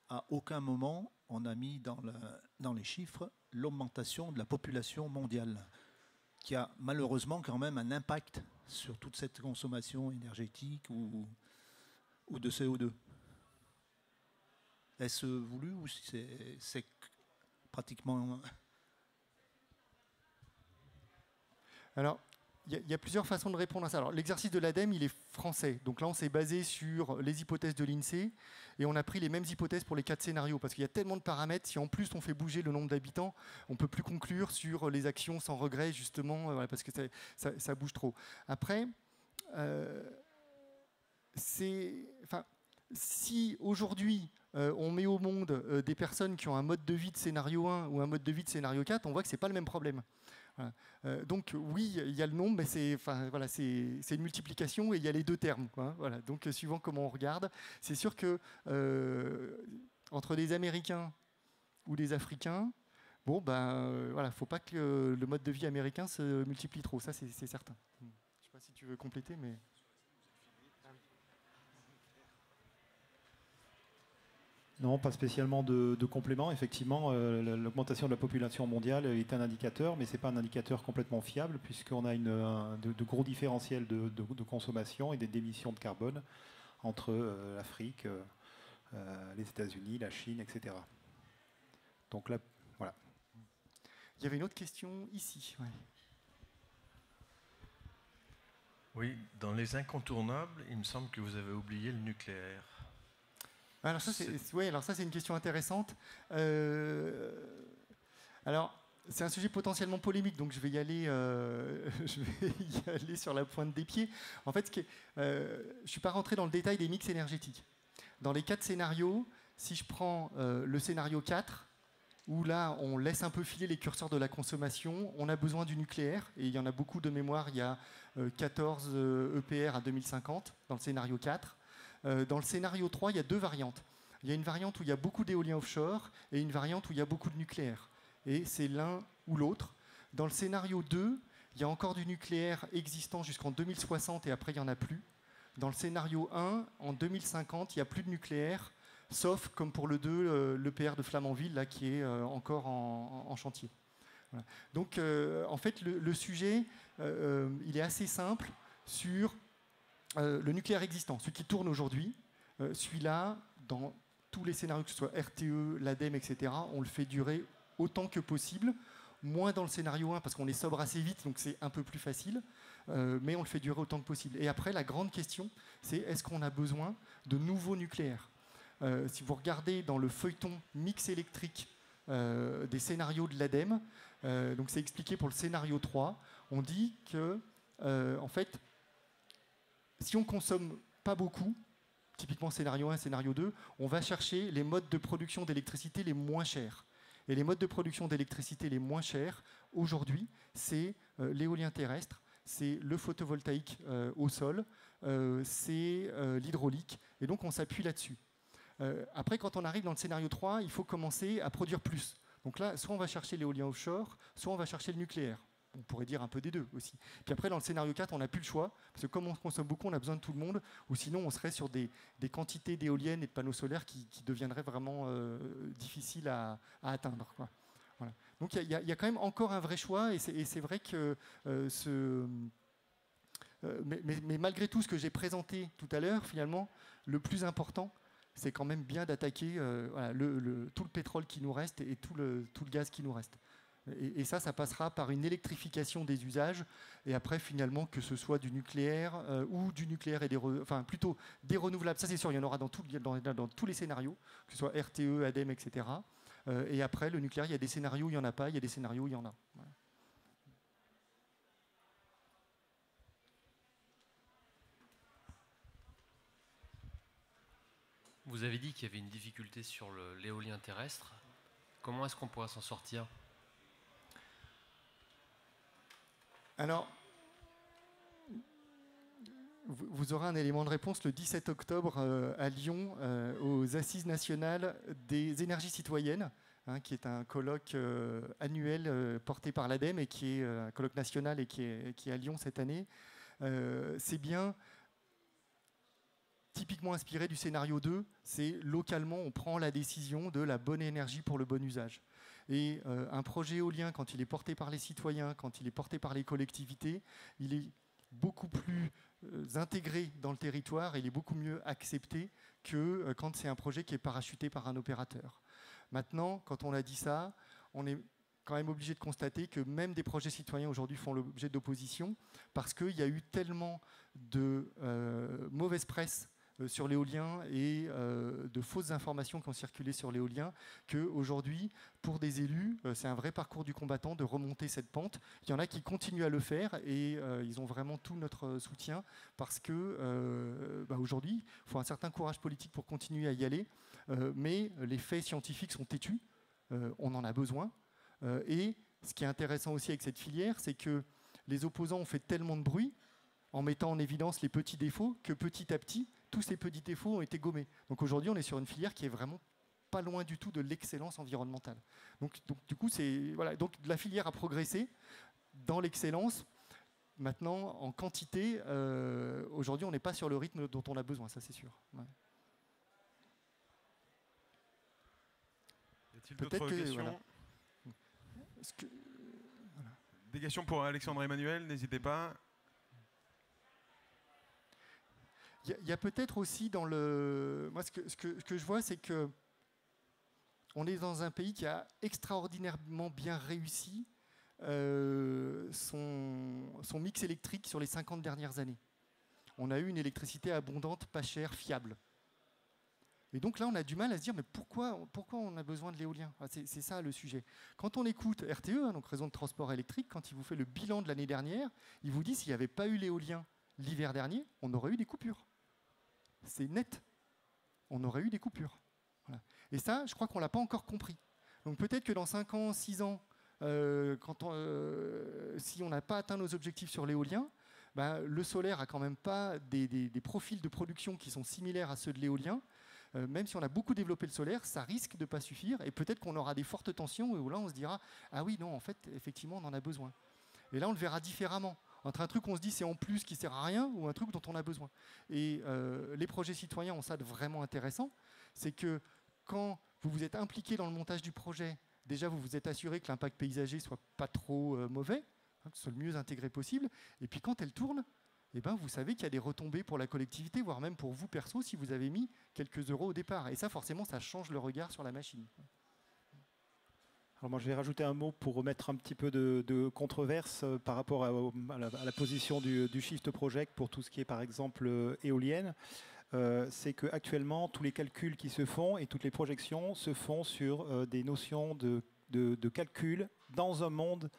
à aucun moment on a mis dans les chiffres l'augmentation de la population mondiale, qui a malheureusement quand même un impact sur toute cette consommation énergétique ou de CO2. Est-ce voulu ou c'est pratiquement. Alors, il y a plusieurs façons de répondre à ça. Alors, l'exercice de l'ADEME, il est français. Donc là, on s'est basé sur les hypothèses de l'INSEE et on a pris les mêmes hypothèses pour les 4 scénarios parce qu'il y a tellement de paramètres. Si en plus on fait bouger le nombre d'habitants, on ne peut plus conclure sur les actions sans regret, justement, voilà, parce que ça bouge trop. Après, si aujourd'hui on met au monde des personnes qui ont un mode de vie de scénario 1 ou un mode de vie de scénario 4, on voit que ce n'est pas le même problème. Voilà. Donc oui, il y a le nombre, mais c'est une multiplication et il y a les deux termes, quoi. Voilà. Donc suivant comment on regarde, c'est sûr que entre des Américains ou des Africains, bon voilà, faut pas que le mode de vie américain se multiplie trop, ça c'est certain. Je ne sais pas si tu veux compléter, mais... Non, pas spécialement de complément. Effectivement, l'augmentation de la population mondiale est un indicateur, mais ce n'est pas un indicateur complètement fiable, puisqu'on a de gros différentiels de consommation et d'émissions de carbone entre l'Afrique, les États-Unis, la Chine, etc. Donc là, voilà. Il y avait une autre question ici. Ouais. Oui, dans les incontournables, il me semble que vous avez oublié le nucléaire. Alors ça, c'est une question intéressante. Alors, c'est un sujet potentiellement polémique, donc je vais y aller sur la pointe des pieds. En fait, je ne suis pas rentré dans le détail des mix énergétiques. Dans les 4 scénarios, si je prends le scénario 4, où là, on laisse un peu filer les curseurs de la consommation, on a besoin du nucléaire, et il y en a beaucoup de mémoire, il y a 14 EPR à 2050 dans le scénario 4. Dans le scénario 3, il y a 2 variantes. Il y a une variante où il y a beaucoup d'éolien offshore et une variante où il y a beaucoup de nucléaire. Et c'est l'un ou l'autre. Dans le scénario 2, il y a encore du nucléaire existant jusqu'en 2060 et après, il n'y en a plus. Dans le scénario 1, en 2050, il n'y a plus de nucléaire, sauf, comme pour le 2, l'EPR de Flamanville, là, qui est encore en chantier. Voilà. Donc, en fait, le sujet, il est assez simple sur... le nucléaire existant, celui qui tourne aujourd'hui, celui-là, dans tous les scénarios, que ce soit RTE, l'ADEME, etc., on le fait durer autant que possible, moins dans le scénario 1 parce qu'on est sobre assez vite, donc c'est un peu plus facile, mais on le fait durer autant que possible. Et après, la grande question, c'est est-ce qu'on a besoin de nouveaux nucléaires ? Si vous regardez dans le feuilleton mix électrique des scénarios de l'ADEME, donc c'est expliqué pour le scénario 3, on dit que, en fait, si on ne consomme pas beaucoup, typiquement scénario 1, scénario 2, on va chercher les modes de production d'électricité les moins chers. Et les modes de production d'électricité les moins chers, aujourd'hui, c'est l'éolien terrestre, c'est le photovoltaïque au sol, c'est l'hydraulique. Et donc, on s'appuie là-dessus. Après, quand on arrive dans le scénario 3, il faut commencer à produire plus. Donc là, soit on va chercher l'éolien offshore, soit on va chercher le nucléaire. On pourrait dire un peu des deux aussi. Puis après, dans le scénario 4, on n'a plus le choix, parce que comme on consomme beaucoup, on a besoin de tout le monde, ou sinon on serait sur des quantités d'éoliennes et de panneaux solaires qui deviendraient vraiment difficiles à atteindre, quoi. Voilà. Donc il y a quand même encore un vrai choix, et c'est vrai que mais malgré tout ce que j'ai présenté tout à l'heure, finalement, le plus important, c'est quand même bien d'attaquer voilà, tout le pétrole qui nous reste et tout le gaz qui nous reste. Et ça passera par une électrification des usages, et après, finalement, que ce soit du nucléaire ou du nucléaire et plutôt des renouvelables. Ça, c'est sûr, il y en aura dans tous les scénarios, que ce soit RTE, ADEME, etc. Et après, le nucléaire, il y a des scénarios où il n'y en a pas, il y a des scénarios où il y en a. Voilà. Vous avez dit qu'il y avait une difficulté sur l'éolien terrestre. Comment est-ce qu'on pourra s'en sortir ? Alors, vous aurez un élément de réponse le 17 octobre à Lyon, aux Assises nationales des énergies citoyennes, qui est un colloque annuel porté par l'ADEME et qui est un colloque national et qui est à Lyon cette année. C'est bien typiquement inspiré du scénario 2, c'est localement on prend la décision de la bonne énergie pour le bon usage. Et un projet éolien, quand il est porté par les citoyens, quand il est porté par les collectivités, il est beaucoup plus intégré dans le territoire, il est beaucoup mieux accepté que quand c'est un projet qui est parachuté par un opérateur. Maintenant, quand on a dit ça, on est quand même obligé de constater que même des projets citoyens aujourd'hui font l'objet d'opposition parce qu'il y a eu tellement de mauvaise presse sur l'éolien et de fausses informations qui ont circulé sur l'éolien qu'aujourd'hui, pour des élus, c'est un vrai parcours du combattant de remonter cette pente. Il y en a qui continuent à le faire et ils ont vraiment tout notre soutien parce que aujourd'hui, il faut un certain courage politique pour continuer à y aller, mais les faits scientifiques sont têtus, on en a besoin. Et ce qui est intéressant aussi avec cette filière, c'est que les opposants ont fait tellement de bruit en mettant en évidence les petits défauts que petit à petit, tous ces petits défauts ont été gommés. Donc aujourd'hui, on est sur une filière qui est vraiment pas loin du tout de l'excellence environnementale. Donc du coup, voilà. Donc la filière a progressé dans l'excellence. Maintenant, en quantité, aujourd'hui, on n'est pas sur le rythme dont on a besoin, ça c'est sûr. Ouais. Y a-t-il d'autres questions? Voilà. Voilà. Des questions pour Alexandre Emmanuel, n'hésitez pas. Il y a peut-être aussi dans le... Moi, ce que je vois, c'est que on est dans un pays qui a extraordinairement bien réussi son mix électrique sur les 50 dernières années. On a eu une électricité abondante, pas chère, fiable. Et donc là, on a du mal à se dire, mais pourquoi on a besoin de l'éolien? C'est ça le sujet. Quand on écoute RTE, donc Réseau de transport électrique, quand il vous fait le bilan de l'année dernière, il vous dit s'il n'y avait pas eu l'éolien l'hiver dernier, on aurait eu des coupures. C'est net. On aurait eu des coupures. Voilà. Et ça, je crois qu'on ne l'a pas encore compris. Donc peut-être que dans 5 ans, 6 ans, si on n'a pas atteint nos objectifs sur l'éolien, le solaire n'a quand même pas des profils de production qui sont similaires à ceux de l'éolien. Même si on a beaucoup développé le solaire, ça risque de ne pas suffire. Et peut-être qu'on aura des fortes tensions où là, on se dira « Ah oui, non, en fait, effectivement, on en a besoin. » Et là, on le verra différemment. Entre un truc où on se dit c'est en plus qui sert à rien ou un truc dont on a besoin. Et les projets citoyens ont ça de vraiment intéressant, c'est que quand vous vous êtes impliqué dans le montage du projet, déjà vous vous êtes assuré que l'impact paysager soit pas trop mauvais, que ce soit le mieux intégré possible, et puis quand elle tourne, vous savez qu'il y a des retombées pour la collectivité, voire même pour vous perso si vous avez mis quelques euros au départ. Et ça forcément ça change le regard sur la machine. Alors moi, je vais rajouter un mot pour remettre un petit peu de controverse par rapport à la position du Shift Project pour tout ce qui est, par exemple, éolienne. C'est qu'actuellement, tous les calculs qui se font et toutes les projections se font sur des notions de calcul dans un monde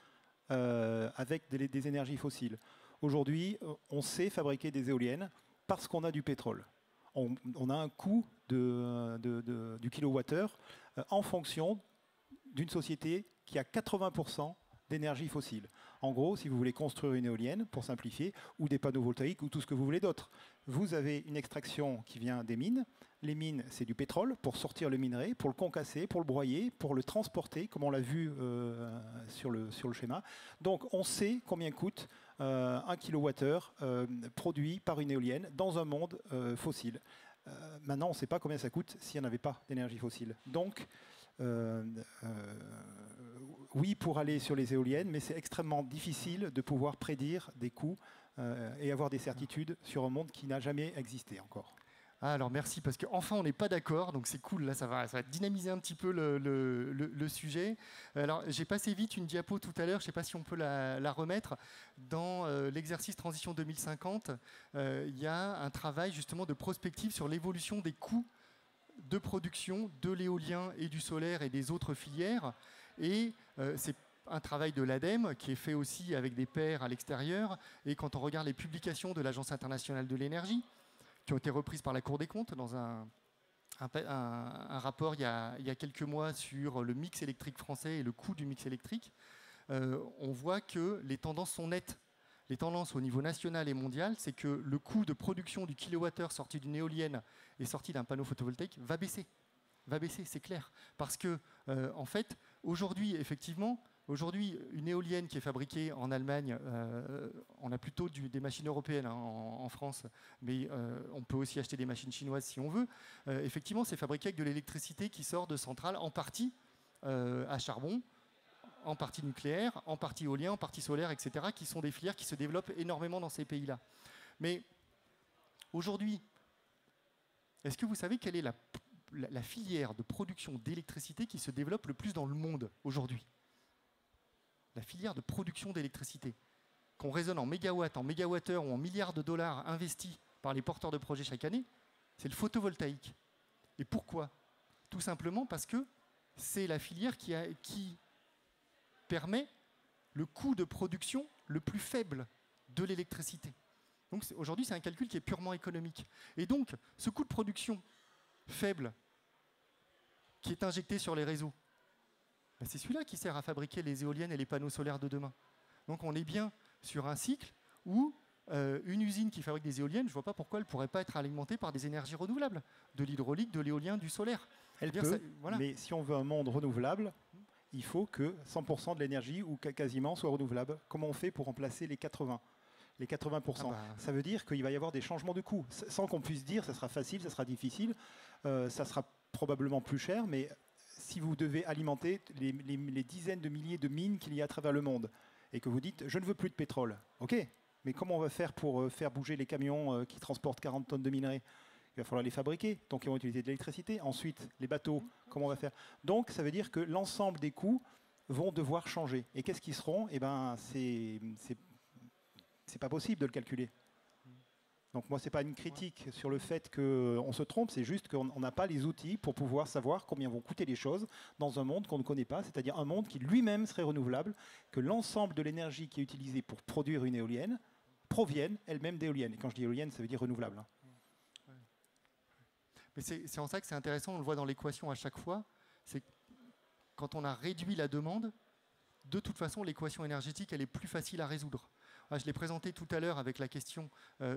avec des énergies fossiles. Aujourd'hui, on sait fabriquer des éoliennes parce qu'on a du pétrole. On a un coût du kilowattheure en fonction d'une société qui a 80% d'énergie fossile. En gros, si vous voulez construire une éolienne, pour simplifier, ou des panneaux voltaïques, ou tout ce que vous voulez d'autre, vous avez une extraction qui vient des mines. Les mines, c'est du pétrole pour sortir le minerai, pour le concasser, pour le broyer, pour le transporter, comme on l'a vu sur le schéma. Donc, on sait combien coûte un kilowattheure produit par une éolienne dans un monde fossile. Maintenant, on ne sait pas combien ça coûte s'il n'y en avait pas d'énergie fossile. Donc, oui, pour aller sur les éoliennes, mais c'est extrêmement difficile de pouvoir prédire des coûts et avoir des certitudes sur un monde qui n'a jamais existé encore. Ah, alors merci, parce qu'enfin on n'est pas d'accord, donc c'est cool, là ça va dynamiser un petit peu le sujet. Alors j'ai passé vite une diapo tout à l'heure, je ne sais pas si on peut la remettre. Dans l'exercice Transition 2050, il y a un travail justement de prospective sur l'évolution des coûts de production de l'éolien et du solaire et des autres filières. Et c'est un travail de l'ADEME qui est fait aussi avec des pairs à l'extérieur. Et quand on regarde les publications de l'Agence internationale de l'énergie, qui ont été reprises par la Cour des comptes dans un rapport il y a quelques mois sur le mix électrique français et le coût du mix électrique, on voit que les tendances sont nettes. Les tendances au niveau national et mondial, c'est que le coût de production du kilowattheure sorti d'une éolienne et sorti d'un panneau photovoltaïque va baisser. Va baisser, c'est clair. Parce que, en fait, aujourd'hui, effectivement, une éolienne qui est fabriquée en Allemagne, on a plutôt des machines européennes en France, mais on peut aussi acheter des machines chinoises si on veut. Effectivement, c'est fabriqué avec de l'électricité qui sort de centrales en partie à charbon, en partie nucléaire, en partie éolien, en partie solaire, etc., qui sont des filières qui se développent énormément dans ces pays-là. Mais aujourd'hui, est-ce que vous savez quelle est la filière de production d'électricité qui se développe le plus dans le monde aujourd'hui. La filière de production d'électricité, qu'on raisonne en mégawatts, en mégawattheures ou en milliards de dollars investis par les porteurs de projets chaque année, c'est le photovoltaïque. Et pourquoi? Tout simplement parce que c'est la filière qui permet le coût de production le plus faible de l'électricité. Donc aujourd'hui, c'est un calcul qui est purement économique. Et donc, ce coût de production faible qui est injecté sur les réseaux, ben c'est celui-là qui sert à fabriquer les éoliennes et les panneaux solaires de demain. Donc on est bien sur un cycle où une usine qui fabrique des éoliennes, je ne vois pas pourquoi elle ne pourrait pas être alimentée par des énergies renouvelables, de l'hydraulique, de l'éolien, du solaire. Elle peut, voilà. Mais si on veut un monde renouvelable, il faut que 100% de l'énergie, ou quasiment, soit renouvelable. Comment on fait pour remplacer les 80%? Les 80%. Ça veut dire qu'il va y avoir des changements de coûts. Sans qu'on puisse dire ça sera facile, ça sera difficile, ça sera probablement plus cher, mais si vous devez alimenter les dizaines de milliers de mines qu'il y a à travers le monde, et que vous dites je ne veux plus de pétrole, ok, mais comment on va faire pour faire bouger les camions qui transportent 40 tonnes de minerais? Il va falloir les fabriquer, donc ils vont utiliser de l'électricité. Ensuite, les bateaux, comment on va faire? Donc ça veut dire que l'ensemble des coûts vont devoir changer. Et qu'est-ce qu'ils seront? Eh ben, c'est pas possible de le calculer. Donc moi, c'est pas une critique sur le fait qu'on se trompe, c'est juste qu'on n'a pas les outils pour pouvoir savoir combien vont coûter les choses dans un monde qu'on ne connaît pas, c'est-à-dire un monde qui lui-même serait renouvelable, que l'ensemble de l'énergie qui est utilisée pour produire une éolienne provienne elle-même d'éoliennes. Et quand je dis éolienne, ça veut dire renouvelable. Mais c'est en ça que c'est intéressant, on le voit dans l'équation à chaque fois, c'est quand on a réduit la demande, de toute façon, l'équation énergétique, elle est plus facile à résoudre. Je l'ai présenté tout à l'heure avec la question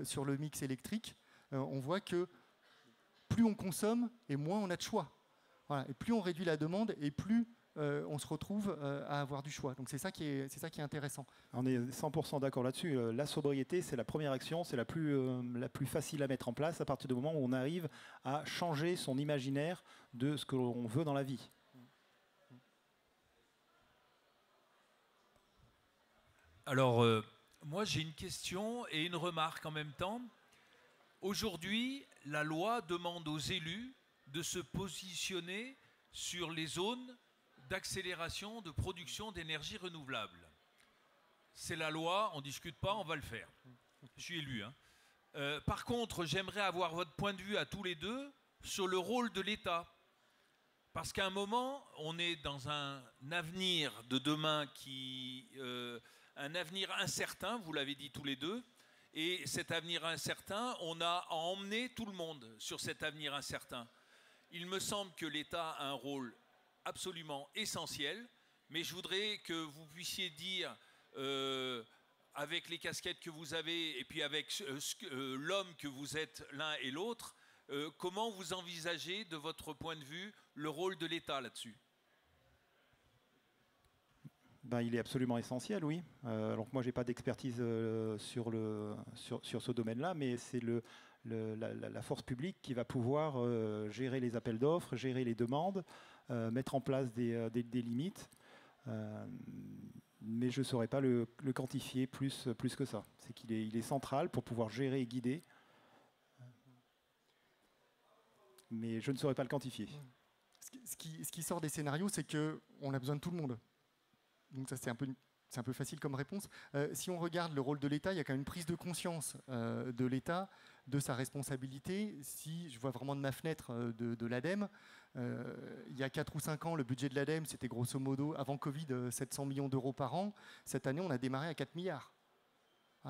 sur le mix électrique. On voit que plus on consomme et moins on a de choix. Voilà. Et plus on réduit la demande et plus on se retrouve à avoir du choix. Donc c'est ça qui est intéressant. On est 100% d'accord là-dessus. La sobriété, c'est la première action, c'est la plus facile à mettre en place à partir du moment où on arrive à changer son imaginaire de ce que l'on veut dans la vie. Alors, moi j'ai une question et une remarque en même temps. Aujourd'hui, la loi demande aux élus de se positionner sur les zones d'accélération de production d'énergie renouvelable. C'est la loi, on ne discute pas, on va le faire. Je suis élu. Par contre, j'aimerais avoir votre point de vue à tous les deux sur le rôle de l'État. Parce qu'à un moment, on est dans un avenir de demain un avenir incertain, vous l'avez dit tous les deux, et cet avenir incertain, on a à emmener tout le monde sur cet avenir incertain. Il me semble que l'État a un rôle absolument essentiel, mais je voudrais que vous puissiez dire, avec les casquettes que vous avez, et puis avec l'homme que vous êtes l'un et l'autre, comment vous envisagez, de votre point de vue, le rôle de l'État là-dessus? Il est absolument essentiel, oui. Alors moi, je n'ai pas d'expertise sur ce domaine-là, mais c'est la force publique qui va pouvoir gérer les appels d'offres, gérer les demandes, mettre en place des limites. Mais je ne saurais pas le quantifier plus que ça. C'est qu'il est central pour pouvoir gérer et guider. Mais je ne saurais pas le quantifier. Ce qui sort des scénarios, c'est qu'on a besoin de tout le monde. Donc ça, c'est un peu facile comme réponse. Si on regarde le rôle de l'État, il y a quand même une prise de conscience de l'État, de sa responsabilité. Si je vois vraiment de ma fenêtre de l'ADEME, il y a 4 ou 5 ans, le budget de l'ADEME, c'était grosso modo, avant Covid, 700 millions d'euros par an. Cette année, on a démarré à 4 milliards.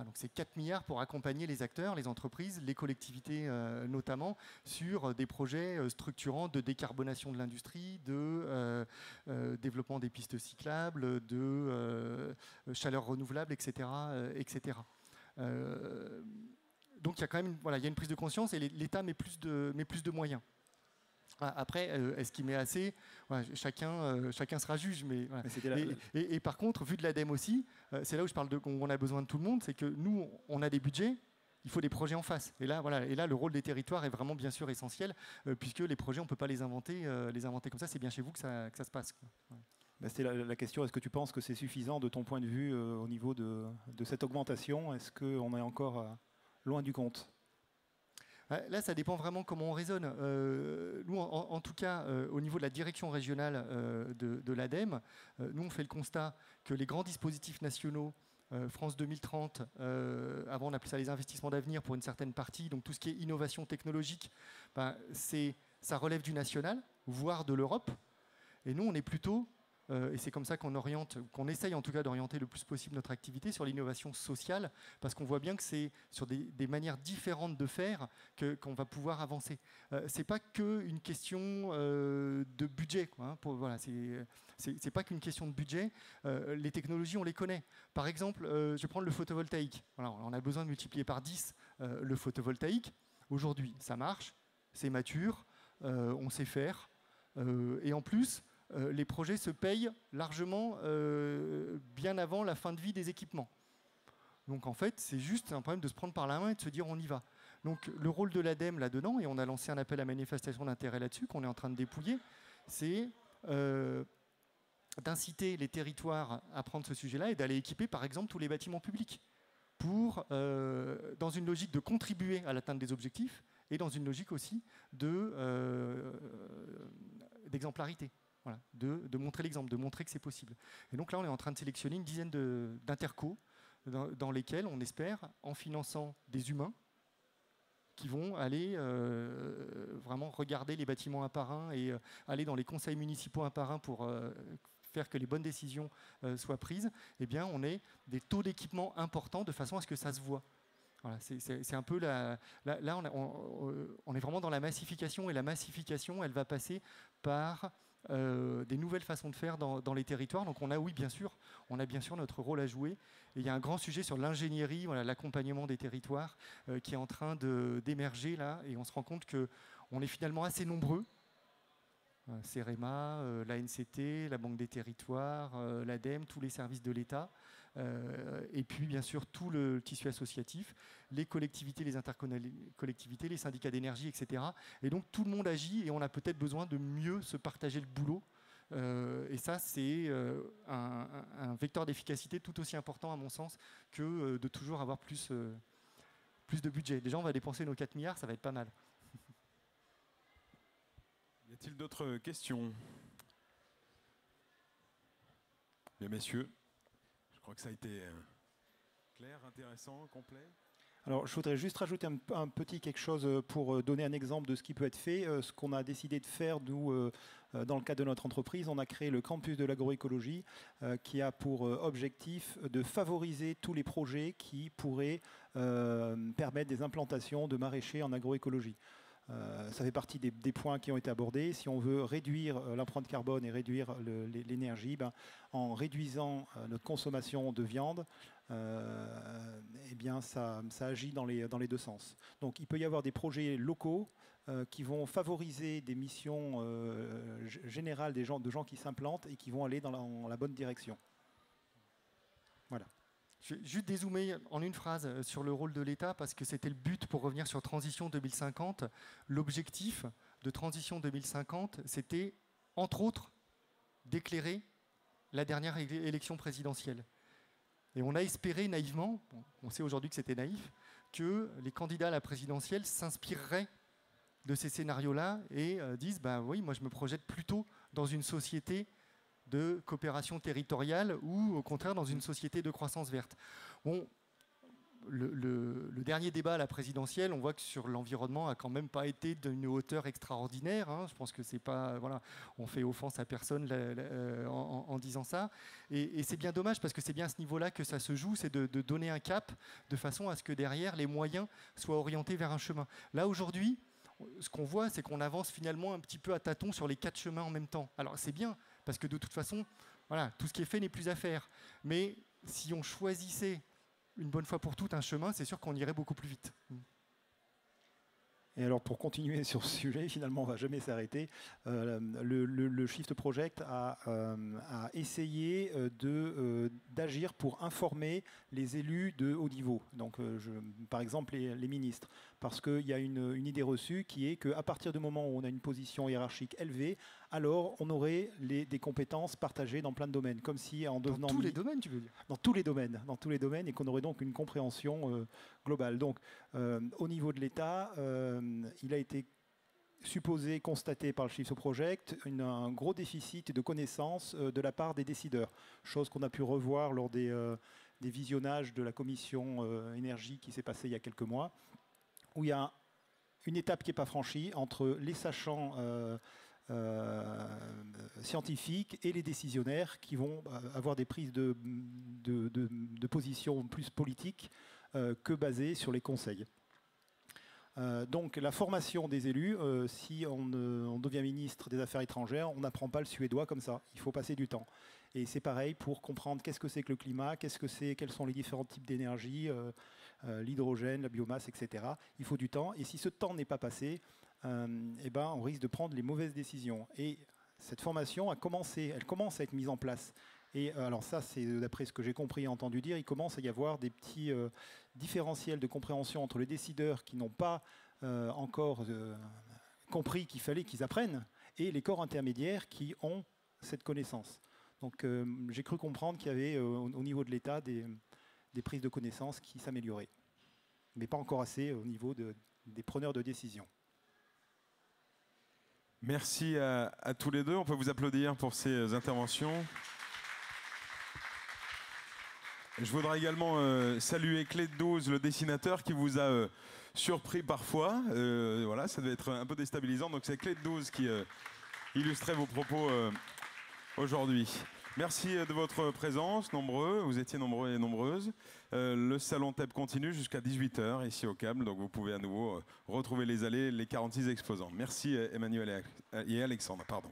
Donc c'est 4 milliards pour accompagner les acteurs, les entreprises, les collectivités notamment, sur des projets structurants de décarbonation de l'industrie, de développement des pistes cyclables, de chaleur renouvelable, etc. etc. Donc il y a quand même il y a une prise de conscience et l'État met plus de moyens. Après, est-ce qu'il met assez? Chacun sera juge. Mais et par contre, vu de l'ADEME aussi, c'est là où je parle qu'on a besoin de tout le monde, c'est que nous, on a des budgets, il faut des projets en face. Et là, le rôle des territoires est vraiment bien sûr essentiel, puisque les projets, on ne peut pas les inventer comme ça. C'est bien chez vous que ça se passe. C'est la question, est-ce que tu penses que c'est suffisant de ton point de vue au niveau de cette augmentation? Est-ce qu'on est encore loin du compte? Là, ça dépend vraiment comment on raisonne. Nous, en tout cas, au niveau de la direction régionale de l'ADEME, nous, on fait le constat que les grands dispositifs nationaux, France 2030, avant on appelait ça les investissements d'avenir pour une certaine partie, donc tout ce qui est innovation technologique, ça relève du national, voire de l'Europe. Et nous, on est plutôt... et c'est comme ça qu'on essaye en tout cas d'orienter le plus possible notre activité sur l'innovation sociale, parce qu'on voit bien que c'est sur des manières différentes de faire qu'on va pouvoir avancer. C'est pas qu'une question de budget, quoi, hein, voilà, c'est pas qu'une question de budget. Les technologies, on les connaît. Par exemple, je vais prendre le photovoltaïque. Voilà, on a besoin de multiplier par 10 le photovoltaïque. Aujourd'hui, ça marche, c'est mature, on sait faire, et en plus, les projets se payent largement bien avant la fin de vie des équipements. Donc en fait, c'est juste un problème de se prendre par la main et de se dire on y va. Donc le rôle de l'ADEME là-dedans, et on a lancé un appel à manifestation d'intérêt là-dessus, qu'on est en train de dépouiller, c'est d'inciter les territoires à prendre ce sujet-là et d'aller équiper par exemple tous les bâtiments publics pour, dans une logique de contribuer à l'atteinte des objectifs et dans une logique aussi d'exemplarité. Voilà, de montrer l'exemple, de montrer que c'est possible. Et donc là, on est en train de sélectionner une dizaine d'intercos dans lesquels on espère, en finançant des humains, qui vont aller vraiment regarder les bâtiments un par un et aller dans les conseils municipaux un par un pour faire que les bonnes décisions soient prises, eh bien, on ait des taux d'équipement importants de façon à ce que ça se voit. Voilà, c'est un peu là, on est vraiment dans la massification, et la massification, elle va passer par des nouvelles façons de faire dans les territoires. Donc on a bien sûr notre rôle à jouer. Et il y a un grand sujet sur l'ingénierie, voilà, l'accompagnement des territoires qui est en train d'émerger là, et on se rend compte qu'on est finalement assez nombreux. CEREMA, l'ANCT, la Banque des territoires, l'ADEME, tous les services de l'État, et puis bien sûr tout le tissu associatif, les collectivités, les intercollectivités, les syndicats d'énergie, etc. Et donc tout le monde agit et on a peut-être besoin de mieux se partager le boulot. Et ça, c'est un vecteur d'efficacité tout aussi important à mon sens que de toujours avoir plus de budget. Déjà, on va dépenser nos 4 milliards, ça va être pas mal. Y a-t-il d'autres questions? Bien, messieurs, je crois que ça a été clair, intéressant, complet. Alors, je voudrais juste rajouter un petit quelque chose pour donner un exemple de ce qui peut être fait. Ce qu'on a décidé de faire, nous, dans le cadre de notre entreprise, on a créé le campus de l'agroécologie qui a pour objectif de favoriser tous les projets qui pourraient permettre des implantations de maraîchers en agroécologie. Ça fait partie des points qui ont été abordés. Si on veut réduire l'empreinte carbone et réduire l'énergie, en réduisant notre consommation de viande, eh bien ça agit dans les deux sens. Donc il peut y avoir des projets locaux qui vont favoriser des missions générales de gens qui s'implantent et qui vont aller dans la bonne direction. Voilà. Je vais juste dézoomer en une phrase sur le rôle de l'État, parce que c'était le but pour revenir sur Transition 2050. L'objectif de Transition 2050, c'était, entre autres, d'éclairer la dernière élection présidentielle. Et on a espéré naïvement, on sait aujourd'hui que c'était naïf, que les candidats à la présidentielle s'inspireraient de ces scénarios-là et disent oui, moi je me projette plutôt dans une société de coopération territoriale ou au contraire dans une société de croissance verte. Bon, le dernier débat à la présidentielle, on voit que sur l'environnement a quand même pas été d'une hauteur extraordinaire. Hein. Je pense que c'est pas, voilà, on fait offense à personne en disant ça. Et c'est bien dommage parce que c'est bien à ce niveau-là que ça se joue, c'est de donner un cap de façon à ce que derrière les moyens soient orientés vers un chemin. Là aujourd'hui, ce qu'on voit, c'est qu'on avance finalement un petit peu à tâtons sur les 4 chemins en même temps. Alors c'est bien, parce que de toute façon, voilà, tout ce qui est fait n'est plus à faire. Mais si on choisissait une bonne fois pour toutes un chemin, c'est sûr qu'on irait beaucoup plus vite. Et alors pour continuer sur ce sujet, finalement on ne va jamais s'arrêter, le Shift Project a essayé d'agir pour informer les élus de haut niveau, donc par exemple les ministres, parce qu'il y a une idée reçue qui est qu'à partir du moment où on a une position hiérarchique élevée, alors on aurait des compétences partagées dans plein de domaines, comme si en devenant... Dans tous les domaines, tu veux dire? Dans tous les domaines, et qu'on aurait donc une compréhension global. Donc, au niveau de l'État, il a été supposé, constaté par le Shift Project, un gros déficit de connaissances de la part des décideurs, chose qu'on a pu revoir lors des visionnages de la commission énergie qui s'est passé il y a quelques mois, où il y a une étape qui n'est pas franchie entre les sachants scientifiques et les décisionnaires qui vont avoir des prises de position plus politiques que basées sur les conseils. Donc la formation des élus, si on devient ministre des Affaires étrangères, on n'apprend pas le suédois comme ça, il faut passer du temps. Et c'est pareil pour comprendre qu'est-ce que c'est que le climat, quels sont les différents types d'énergie, l'hydrogène, la biomasse, etc. Il faut du temps, et si ce temps n'est pas passé, on risque de prendre les mauvaises décisions. Et cette formation elle commence à être mise en place. Et alors ça, c'est d'après ce que j'ai compris et entendu dire, il commence à y avoir des petits différentiels de compréhension entre les décideurs qui n'ont pas encore compris qu'il fallait qu'ils apprennent et les corps intermédiaires qui ont cette connaissance. Donc j'ai cru comprendre qu'il y avait au niveau de l'État des prises de connaissances qui s'amélioraient, mais pas encore assez au niveau des preneurs de décision. Merci à tous les deux. On peut vous applaudir pour ces interventions. Je voudrais également saluer Clé de 12, le dessinateur, qui vous a surpris parfois. Voilà, ça devait être un peu déstabilisant. Donc c'est Clé de 12 qui illustrait vos propos aujourd'hui. Merci de votre présence, nombreux. Vous étiez nombreux et nombreuses. Le salon TEP continue jusqu'à 18h ici au Câble. Donc vous pouvez à nouveau retrouver les allées, les 46 exposants. Merci Emmanuel et Alexandre. Pardon.